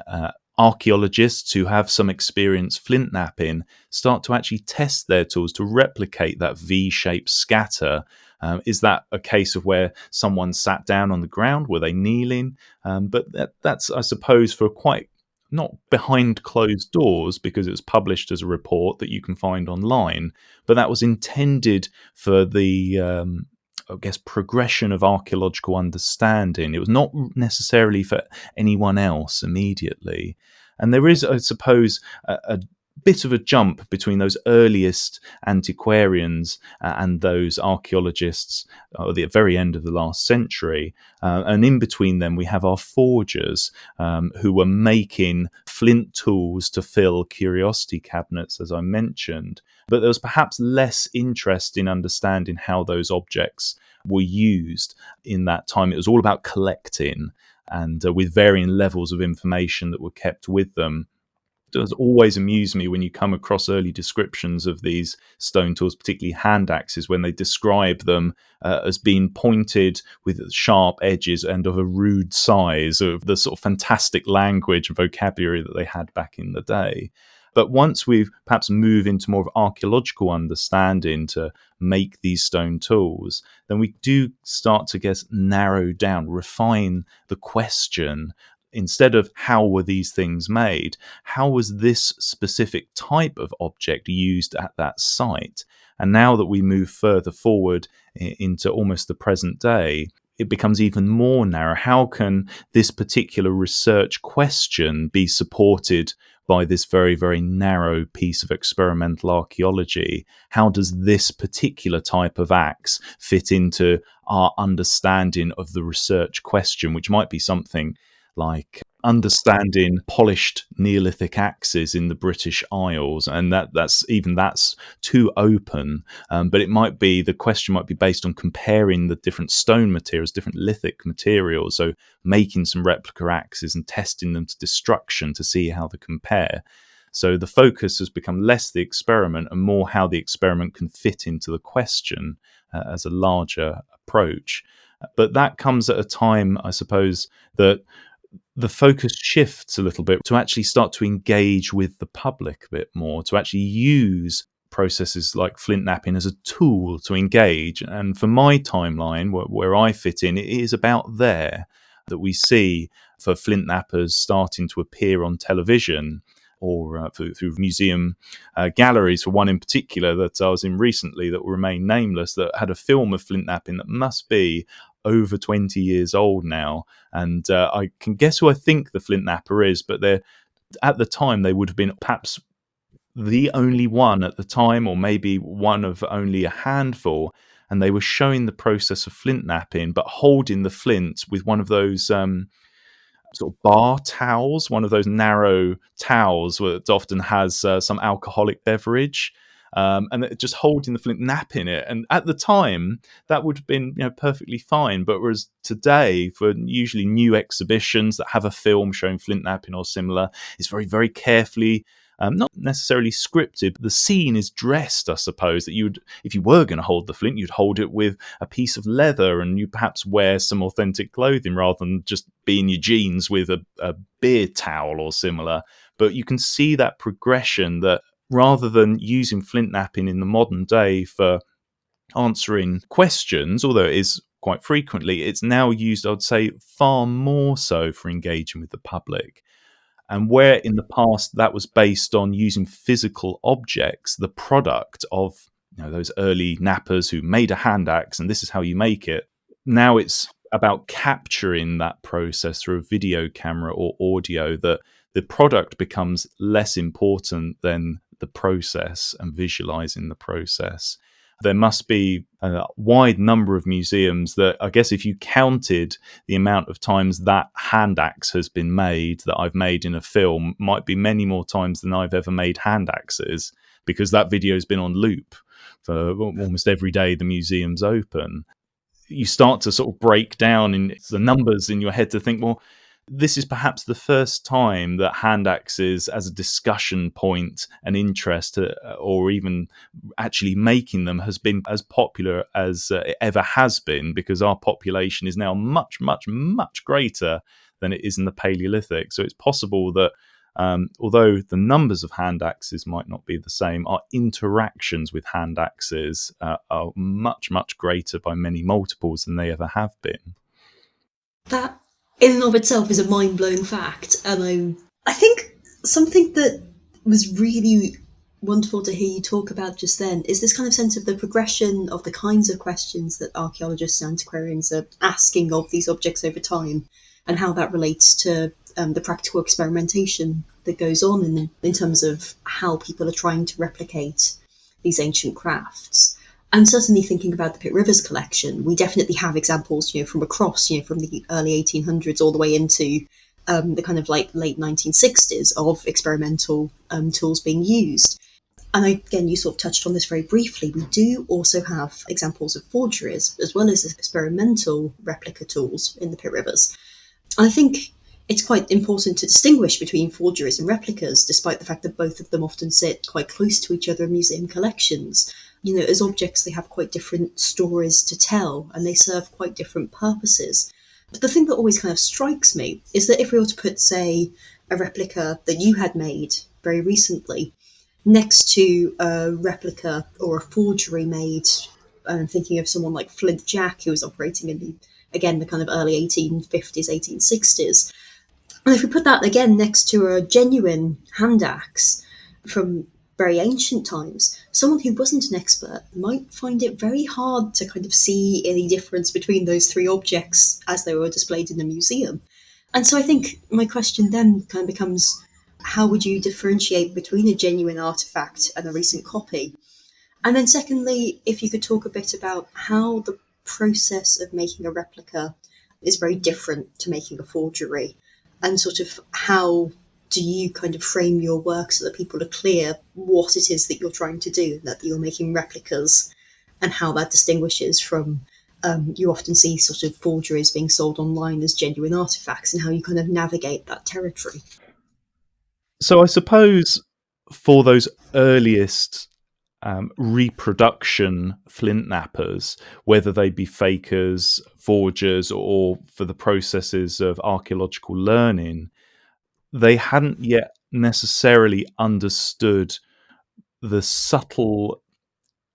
archaeologists who have some experience flint knapping start to actually test their tools to replicate that V-shaped scatter. Is that a case of where someone sat down on the ground? Were they kneeling? But that's, I suppose, for quite not behind closed doors, because it was published as a report that you can find online, but that was intended for the, I guess, progression of archaeological understanding. It was not necessarily for anyone else immediately. And there is, I suppose, a bit of a jump between those earliest antiquarians and those archaeologists at the very end of the last century. And in between them, we have our forgers who were making flint tools to fill curiosity cabinets, as I mentioned. But there was perhaps less interest in understanding how those objects were used in that time. It was all about collecting, and with varying levels of information that were kept with them. Does always amuse me when you come across early descriptions of these stone tools, particularly hand axes, when they describe them as being pointed with sharp edges and of a rude size, of the sort of fantastic language and vocabulary that they had back in the day. But once we've perhaps moved into more of archaeological understanding to make these stone tools, then we do start to narrow down, refine the question. Instead of how were these things made, how was this specific type of object used at that site? And now that we move further forward into almost the present day, it becomes even more narrow. How can this particular research question be supported by this very, very narrow piece of experimental archaeology? How does this particular type of axe fit into our understanding of the research question, which might be something like understanding polished Neolithic axes in the British Isles, and that's too open. But it might be, the question might be based on comparing the different stone materials, different lithic materials. So making some replica axes and testing them to destruction to see how they compare. So the focus has become less the experiment and more how the experiment can fit into the question as a larger approach. But that comes at a time, I suppose, that the focus shifts a little bit to actually start to engage with the public a bit more, to actually use processes like flint knapping as a tool to engage. And for my timeline, where I fit in, it is about there that we see for flint knappers starting to appear on television or through museum galleries. For one in particular that I was in recently that will remain nameless, that had a film of flint knapping that must be over 20 years old now. And I can guess who I think the flint knapper is, but at the time they would have been perhaps the only one at the time, or maybe one of only a handful. And they were showing the process of flint knapping, but holding the flint with one of those sort of bar towels, one of those narrow towels that often has some alcoholic beverage. And just holding the flint, knapping it. And at the time, that would have been perfectly fine. But whereas today, for usually new exhibitions that have a film showing flint knapping or similar, it's very, very carefully, not necessarily scripted, but the scene is dressed, I suppose, that if you were going to hold the flint, you'd hold it with a piece of leather and you perhaps wear some authentic clothing rather than just be in your jeans with a beer towel or similar. But you can see that progression, that rather than using flint knapping in the modern day for answering questions, although it is quite frequently. It's now used, I would say, far more so for engaging with the public. And where in the past that was based on using physical objects, the product of those early knappers who made a hand axe, and this is how you make it. Now it's about capturing that process through a video camera or audio, that the product becomes less important than the process and visualizing the process. There must be a wide number of museums that, I guess, if you counted the amount of times that hand axe has been made that I've made in a film, might be many more times than I've ever made hand axes, because that video has been on loop for almost every day the museum's open. You start to sort of break down in the numbers in your head to think, well, this is perhaps the first time that hand axes as a discussion point and interest, or even actually making them, has been as popular as it ever has been, because our population is now much, much, much greater than it is in the Paleolithic. So it's possible that although the numbers of hand axes might not be the same, our interactions with hand axes are much, much greater by many multiples than they ever have been. That in and of itself is a mind-blowing fact, and I think something that was really wonderful to hear you talk about just then is this kind of sense of the progression of the kinds of questions that archaeologists and antiquarians are asking of these objects over time, and how that relates to the practical experimentation that goes on in terms of how people are trying to replicate these ancient crafts. And certainly thinking about the Pitt Rivers collection, we definitely have examples, from across, from the early 1800s all the way into the kind of like late 1960s of experimental tools being used. And again, you sort of touched on this very briefly. We do also have examples of forgeries as well as experimental replica tools in the Pitt Rivers. And I think it's quite important to distinguish between forgeries and replicas, despite the fact that both of them often sit quite close to each other in museum collections. As objects, they have quite different stories to tell, and they serve quite different purposes. But the thing that always kind of strikes me is that if we were to put, say, a replica that you had made very recently next to a replica or a forgery made, I'm thinking of someone like Flint Jack, who was operating in the kind of early 1850s, 1860s. And if we put that again next to a genuine hand axe from very ancient times, someone who wasn't an expert might find it very hard to kind of see any difference between those three objects as they were displayed in the museum. And so I think my question then kind of becomes, how would you differentiate between a genuine artifact and a recent copy? And then secondly, if you could talk a bit about how the process of making a replica is very different to making a forgery, and sort of how do you kind of frame your work so that people are clear what it is that you're trying to do, that you're making replicas, and how that distinguishes from, you often see sort of forgeries being sold online as genuine artifacts, and how you kind of navigate that territory. So I suppose for those earliest reproduction flintknappers, whether they be fakers, forgers, or for the processes of archaeological learning, they hadn't yet necessarily understood the subtle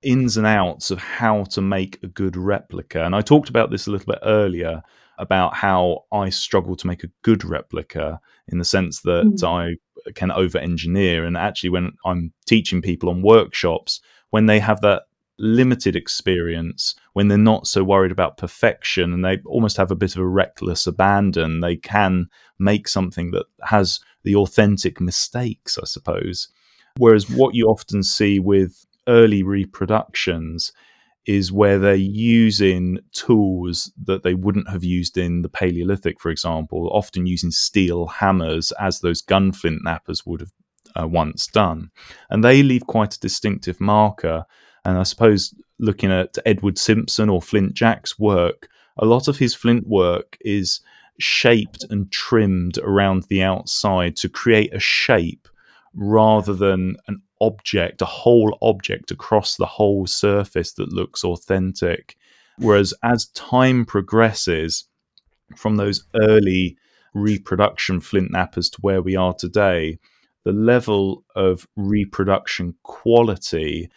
ins and outs of how to make a good replica. And I talked about this a little bit earlier, about how I struggle to make a good replica, in the sense that I can over-engineer. And actually, when I'm teaching people on workshops, when they have that limited experience, when they're not so worried about perfection and they almost have a bit of a reckless abandon, they can make something that has the authentic mistakes, I suppose. Whereas what you often see with early reproductions is where they're using tools that they wouldn't have used in the Paleolithic, for example, often using steel hammers as those gun flint knappers would have once done. And they leave quite a distinctive marker. And I suppose looking at Edward Simpson or Flint Jack's work, a lot of his flint work is shaped and trimmed around the outside to create a shape rather than an object, a whole object across the whole surface that looks authentic. Whereas as time progresses from those early reproduction flint knappers to where we are today, the level of reproduction quality,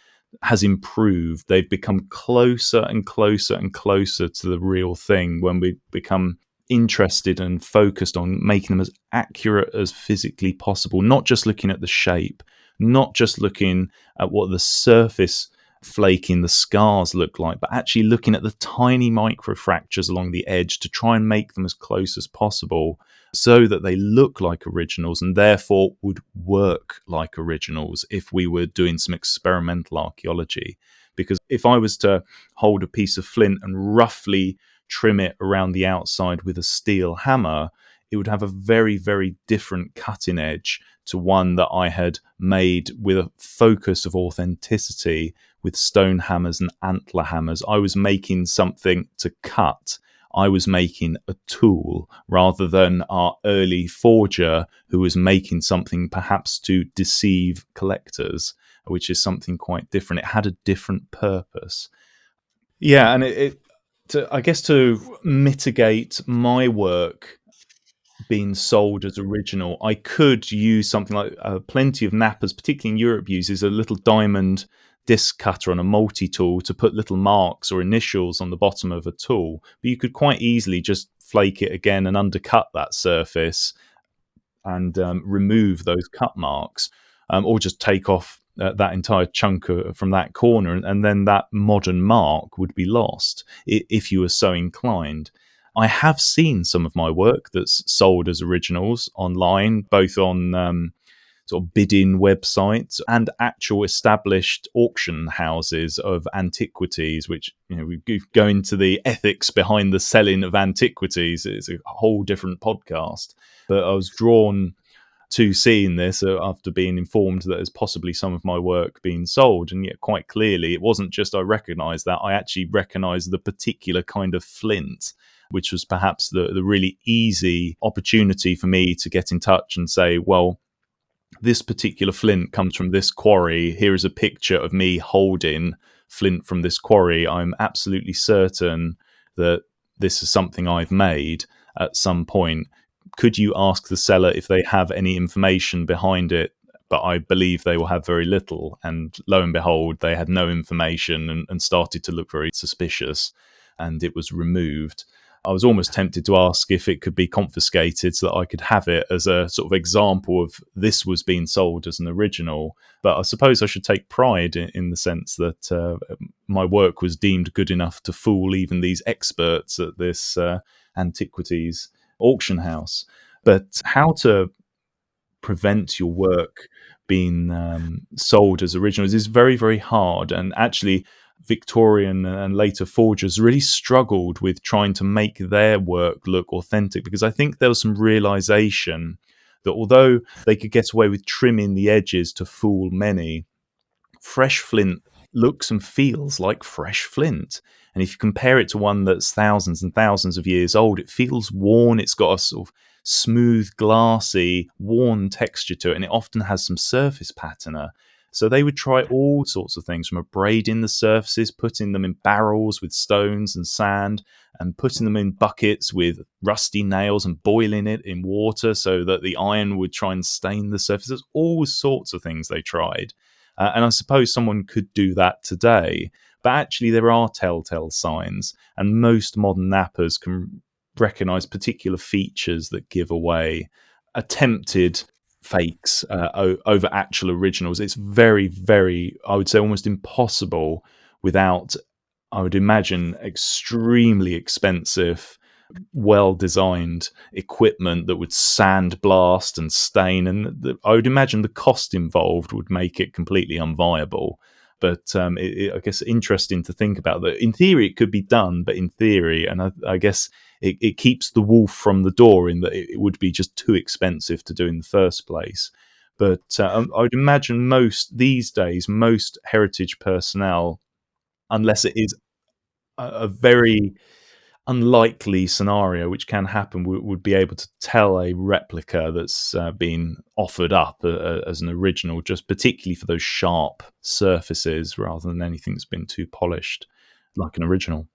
has improved. They've become closer and closer and closer to the real thing when we become interested and focused on making them as accurate as physically possible, not just looking at the shape, not just looking at what the surface flaking, the scars look like, but actually looking at the tiny microfractures along the edge to try and make them as close as possible so that they look like originals and therefore would work like originals if we were doing some experimental archaeology. Because if I was to hold a piece of flint and roughly trim it around the outside with a steel hammer, it would have a very, very different cutting edge to one that I had made with a focus of authenticity with stone hammers and antler hammers. I was making something to cut. I was making a tool rather than our early forger who was making something perhaps to deceive collectors, which is something quite different. It had a different purpose. Yeah, and I guess to mitigate my work being sold as original, I could use something like plenty of knappers, particularly in Europe, uses a little diamond disc cutter on a multi-tool to put little marks or initials on the bottom of a tool. But you could quite easily just flake it again and undercut that surface and remove those cut marks, or just take off that entire chunk from that corner, and then that modern mark would be lost if you were so inclined. I have seen some of my work that's sold as originals online, both on sort of bidding websites and actual established auction houses of antiquities, which, you know, we go into the ethics behind the selling of antiquities. It's a whole different podcast. But I was drawn to seeing this after being informed that there's possibly some of my work being sold. And yet quite clearly, it wasn't just I recognised that, I actually recognised the particular kind of flint, which was perhaps the really easy opportunity for me to get in touch and say, well, this particular flint comes from this quarry. Here is a picture of me holding flint from this quarry. I'm absolutely certain that this is something I've made at some point. Could you ask the seller if they have any information behind it? But I believe they will have very little. And lo and behold, they had no information and started to look very suspicious, and it was removed. I was almost tempted to ask if it could be confiscated so that I could have it as a sort of example of this was being sold as an original. But I suppose I should take pride in the sense that my work was deemed good enough to fool even these experts at this antiquities auction house. But how to prevent your work being sold as originals is very, very hard. And actually, Victorian and later forgers really struggled with trying to make their work look authentic, because I think there was some realization that although they could get away with trimming the edges to fool many, fresh flint looks and feels like fresh flint. And if you compare it to one that's thousands and thousands of years old, it feels worn. It's got a sort of smooth, glassy, worn texture to it, and it often has some surface patina. So they would try all sorts of things, from abrading the surfaces, putting them in barrels with stones and sand, and putting them in buckets with rusty nails and boiling it in water so that the iron would try and stain the surfaces. All sorts of things they tried. And I suppose someone could do that today. But actually there are telltale signs, and most modern knappers can recognise particular features that give away attempted fakes over actual originals. It's very, very, I would say, almost impossible without, I would imagine, extremely expensive, well-designed equipment that would sandblast and stain, and I would imagine the cost involved would make it completely unviable. But I guess interesting to think about that. In theory, it could be done, but in theory, and I guess it keeps the wolf from the door in that it would be just too expensive to do in the first place. But I would imagine these days, most heritage personnel, unless it is a very unlikely scenario, which can happen, would be able to tell a replica that's been offered up as an original, just particularly for those sharp surfaces rather than anything that's been too polished like an original.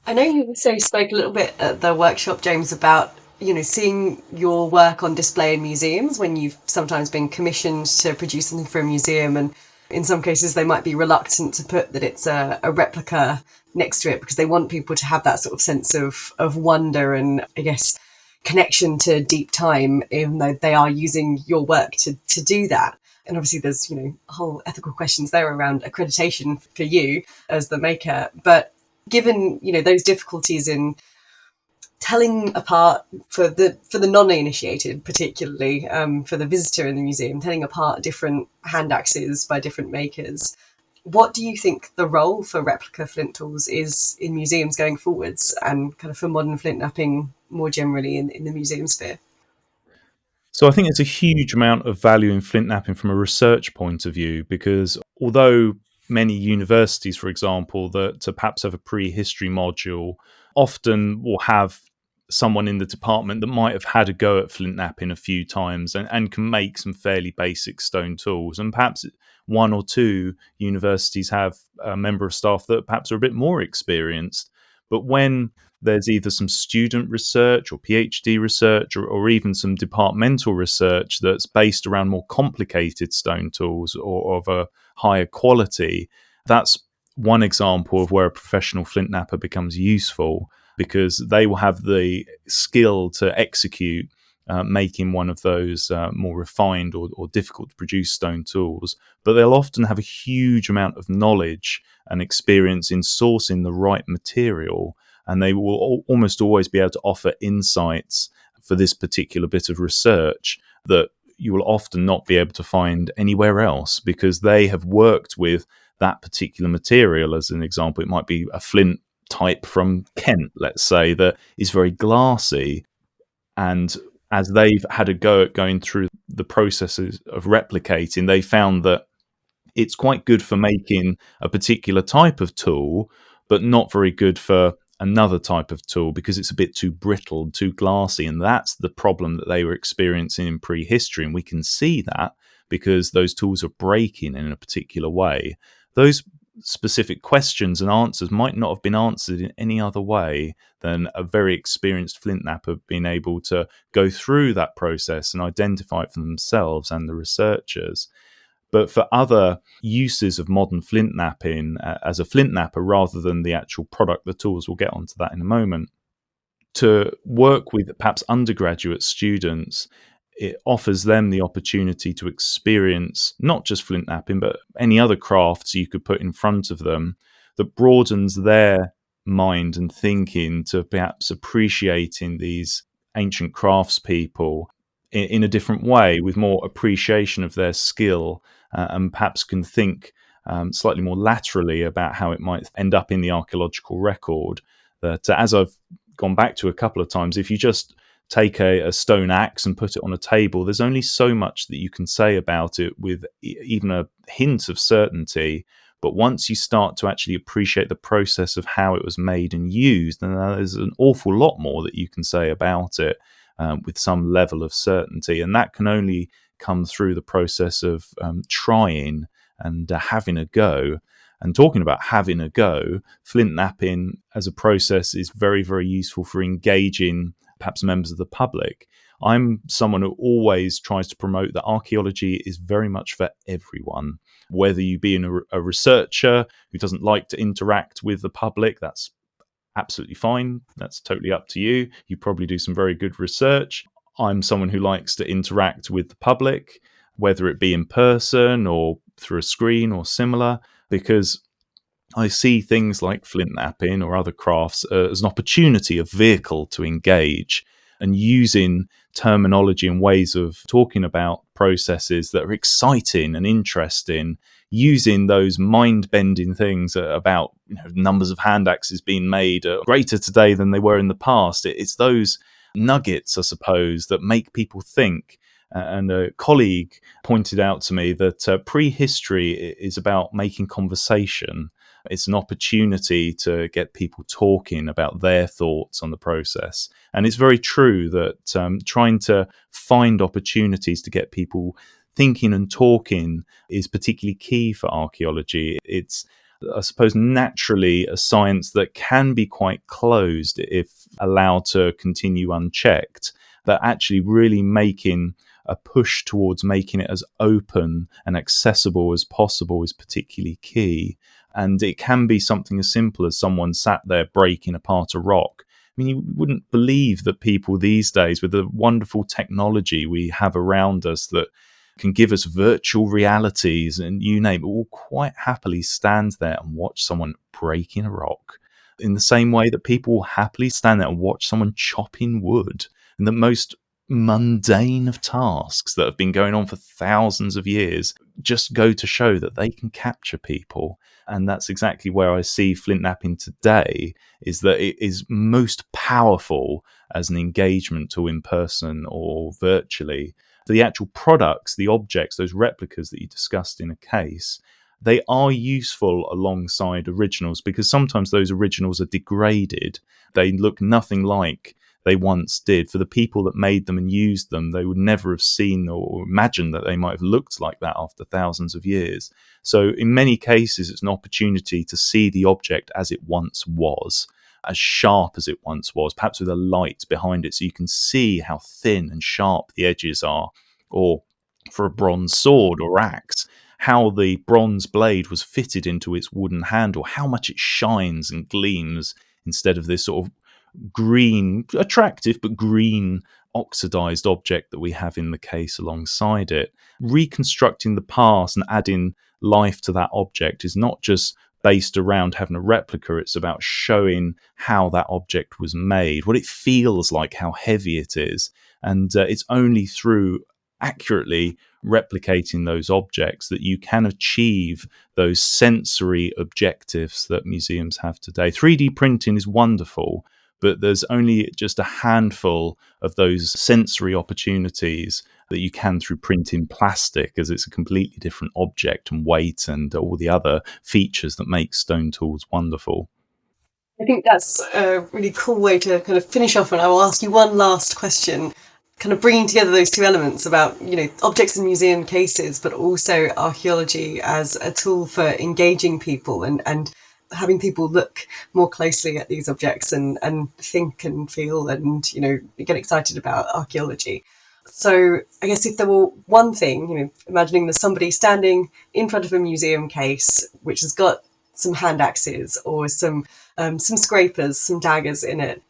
I know you also spoke a little bit at the workshop, James, about, you know, seeing your work on display in museums when you've sometimes been commissioned to produce something for a museum, and In some cases, they might be reluctant to put that it's a replica next to it because they want people to have that sort of sense of wonder and, I guess, connection to deep time, even though they are using your work to do that. And obviously there's, whole ethical questions there around accreditation for you as the maker. But given, those difficulties in telling apart for the non-initiated, particularly for the visitor in the museum, telling apart different hand axes by different makers, what do you think the role for replica flint tools is in museums going forwards, and kind of for modern flint knapping more generally in the museum sphere? So I think there's a huge amount of value in flint knapping from a research point of view, because although many universities, for example, that perhaps have a prehistory module, often will have someone in the department that might have had a go at flint knapping a few times and can make some fairly basic stone tools. And perhaps one or two universities have a member of staff that perhaps are a bit more experienced. But when there's either some student research or PhD research or even some departmental research that's based around more complicated stone tools or of a higher quality, that's one example of where a professional flint knapper becomes useful, because they will have the skill to execute making one of those more refined or difficult to produce stone tools. But they'll often have a huge amount of knowledge and experience in sourcing the right material, and they will almost always be able to offer insights for this particular bit of research that you will often not be able to find anywhere else, because they have worked with that particular material. As an example, it might be a flint type from Kent, let's say, that is very glassy, and as they've had a go at going through the processes of replicating, they found that it's quite good for making a particular type of tool, but not very good for another type of tool because it's a bit too brittle, too glassy. And that's the problem that they were experiencing in prehistory. And we can see that because those tools are breaking in a particular way. Those specific questions and answers might not have been answered in any other way than a very experienced flint knapper being able to go through that process and identify it for themselves and the researchers. But for other uses of modern flint knapping as a flint knapper rather than the actual product, the tools, we'll get onto that in a moment, to work with perhaps undergraduate students, it offers them the opportunity to experience not just flint knapping, but any other crafts you could put in front of them that broadens their mind and thinking to perhaps appreciating these ancient craftspeople in a different way, with more appreciation of their skill, and perhaps can think slightly more laterally about how it might end up in the archaeological record. That, as I've gone back to a couple of times, if you just take a stone axe and put it on a table, there's only so much that you can say about it with even a hint of certainty. But once you start to actually appreciate the process of how it was made and used, then there's an awful lot more that you can say about it with some level of certainty. And that can only come through the process of trying and having a go. And talking about having a go, flint knapping as a process is very, very useful for engaging perhaps members of the public. I'm someone who always tries to promote that archaeology is very much for everyone. Whether you be a researcher who doesn't like to interact with the public, that's absolutely fine. That's totally up to you. You probably do some very good research. I'm someone who likes to interact with the public, whether it be in person or through a screen or similar, because I see things like flint knapping or other crafts as an opportunity, a vehicle to engage, and using terminology and ways of talking about processes that are exciting and interesting, using those mind-bending things about numbers of hand axes being made greater today than they were in the past. It's those nuggets, I suppose, that make people think. And a colleague pointed out to me that prehistory is about making conversation. It's an opportunity to get people talking about their thoughts on the process. And it's very true that trying to find opportunities to get people thinking and talking is particularly key for archaeology. It's, I suppose, naturally a science that can be quite closed if allowed to continue unchecked, but actually really making a push towards making it as open and accessible as possible is particularly key. And it can be something as simple as someone sat there breaking apart a rock. I mean, you wouldn't believe that people these days, with the wonderful technology we have around us that can give us virtual realities and you name it, will quite happily stand there and watch someone breaking a rock. In the same way that people will happily stand there and watch someone chopping wood. And the most mundane of tasks that have been going on for thousands of years just go to show that they can capture people. And that's exactly where I see flint knapping today, is that it is most powerful as an engagement tool in person or virtually. The actual products, the objects, those replicas that you discussed in a case, they are useful alongside originals because sometimes those originals are degraded. They look nothing like they once did. For the people that made them and used them, they would never have seen or imagined that they might have looked like that after thousands of years. So in many cases, it's an opportunity to see the object as it once was, as sharp as it once was, perhaps with a light behind it so you can see how thin and sharp the edges are. Or for a bronze sword or axe, how the bronze blade was fitted into its wooden handle, how much it shines and gleams instead of this sort of green, attractive but green oxidized object that we have in the case alongside it. Reconstructing the past and adding life to that object is not just based around having a replica, it's about showing how that object was made, what it feels like, how heavy it is. And it's only through accurately replicating those objects that you can achieve those sensory objectives that museums have today. 3D printing is wonderful, but there's only just a handful of those sensory opportunities that you can through printing plastic, as it's a completely different object and weight and all the other features that make stone tools wonderful. I think that's a really cool way to kind of finish off, and I will ask you one last question, kind of bringing together those two elements about, objects in museum cases, but also archaeology as a tool for engaging people and having people look more closely at these objects and think and feel and, get excited about archaeology. So I guess if there were one thing, imagining there's somebody standing in front of a museum case, which has got some hand axes or some scrapers, some daggers in it,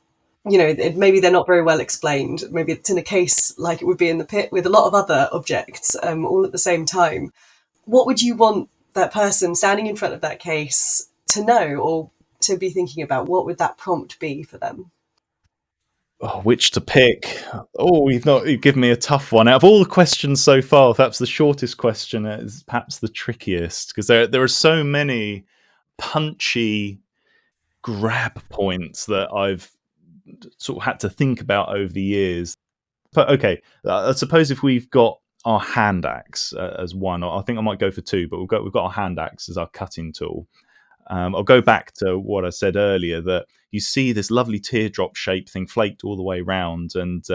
maybe they're not very well explained. Maybe it's in a case like it would be in the pit with a lot of other objects all at the same time. What would you want that person standing in front of that case to know or to be thinking about? What would that prompt be for them? Oh, which to pick? Oh, you've given me a tough one. Out of all the questions so far, perhaps the shortest question is perhaps the trickiest, because there are so many punchy grab points that I've sort of had to think about over the years. But okay, I suppose if we've got our hand axe as one, I think I might go for two, but we've got our hand axe as our cutting tool. I'll go back to what I said earlier, that you see this lovely teardrop shaped thing flaked all the way around. And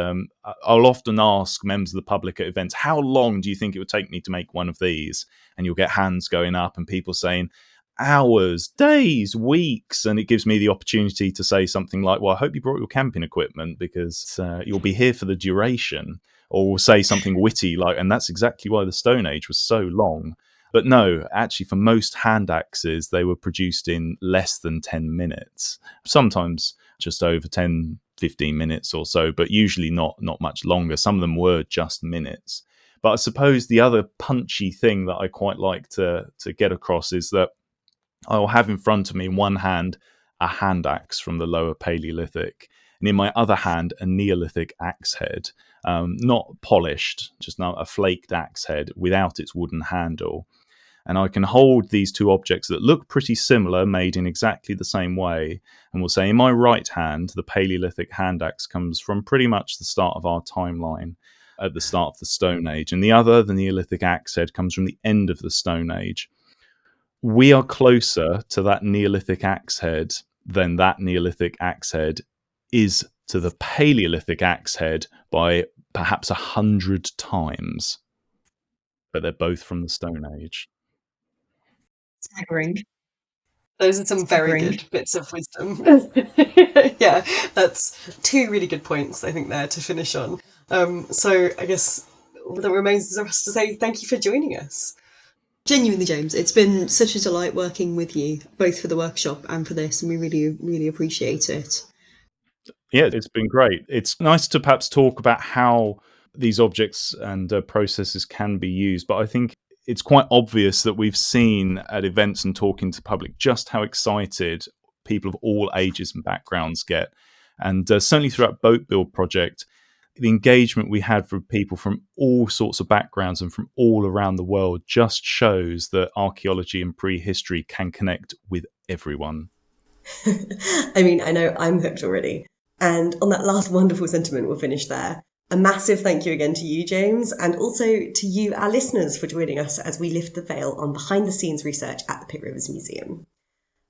I'll often ask members of the public at events, how long do you think it would take me to make one of these? And you'll get hands going up and people saying hours, days, weeks. And it gives me the opportunity to say something like, well, I hope you brought your camping equipment because you'll be here for the duration. Or we'll say something witty like, and that's exactly why the Stone Age was so long. But no, actually, for most hand axes, they were produced in less than 10 minutes, sometimes just over 10, 15 minutes or so, but usually not much longer. Some of them were just minutes. But I suppose the other punchy thing that I quite like to get across is that I'll have in front of me in one hand a hand axe from the lower Paleolithic, and in my other hand a Neolithic axe head, not polished, just not a flaked axe head without its wooden handle. And I can hold these two objects that look pretty similar, made in exactly the same way. And we'll say in my right hand, the Paleolithic hand axe comes from pretty much the start of our timeline, at the start of the Stone Age. And the other, the Neolithic axe head, comes from the end of the Stone Age. We are closer to that Neolithic axe head than that Neolithic axe head is to the Paleolithic axe head by perhaps 100 times. But they're both from the Stone Age. Staggering. Those are some very good bits of wisdom. Yeah, that's two really good points, I think, there to finish on. So I guess all that remains is for us to say thank you for joining us. Genuinely, James, it's been such a delight working with you, both for the workshop and for this, and we really, really appreciate it. Yeah, it's been great. It's nice to perhaps talk about how these objects and processes can be used, but I think it's quite obvious that we've seen at events and talking to the public just how excited people of all ages and backgrounds get. And certainly throughout Boat Build Project, the engagement we had from people from all sorts of backgrounds and from all around the world just shows that archaeology and prehistory can connect with everyone. I mean, I know I'm hooked already. And on that last wonderful sentiment, we'll finish there. A massive thank you again to you, James, and also to you, our listeners, for joining us as we lift the veil on behind-the-scenes research at the Pitt Rivers Museum.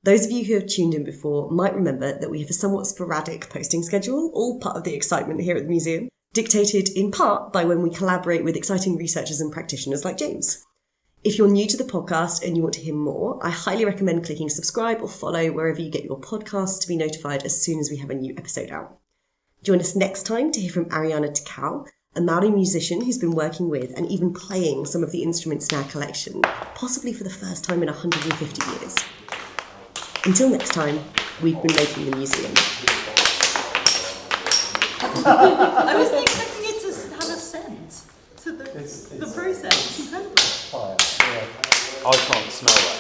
Those of you who have tuned in before might remember that we have a somewhat sporadic posting schedule, all part of the excitement here at the museum, dictated in part by when we collaborate with exciting researchers and practitioners like James. If you're new to the podcast and you want to hear more, I highly recommend clicking subscribe or follow wherever you get your podcasts to be notified as soon as we have a new episode out. Join us next time to hear from Ariana Takao, a Maori musician who's been working with and even playing some of the instruments in our collection, possibly for the first time in 150 years. Until next time, we've been making the museum. I wasn't expecting it to have a scent to the process. It's incredible. I can't smell that.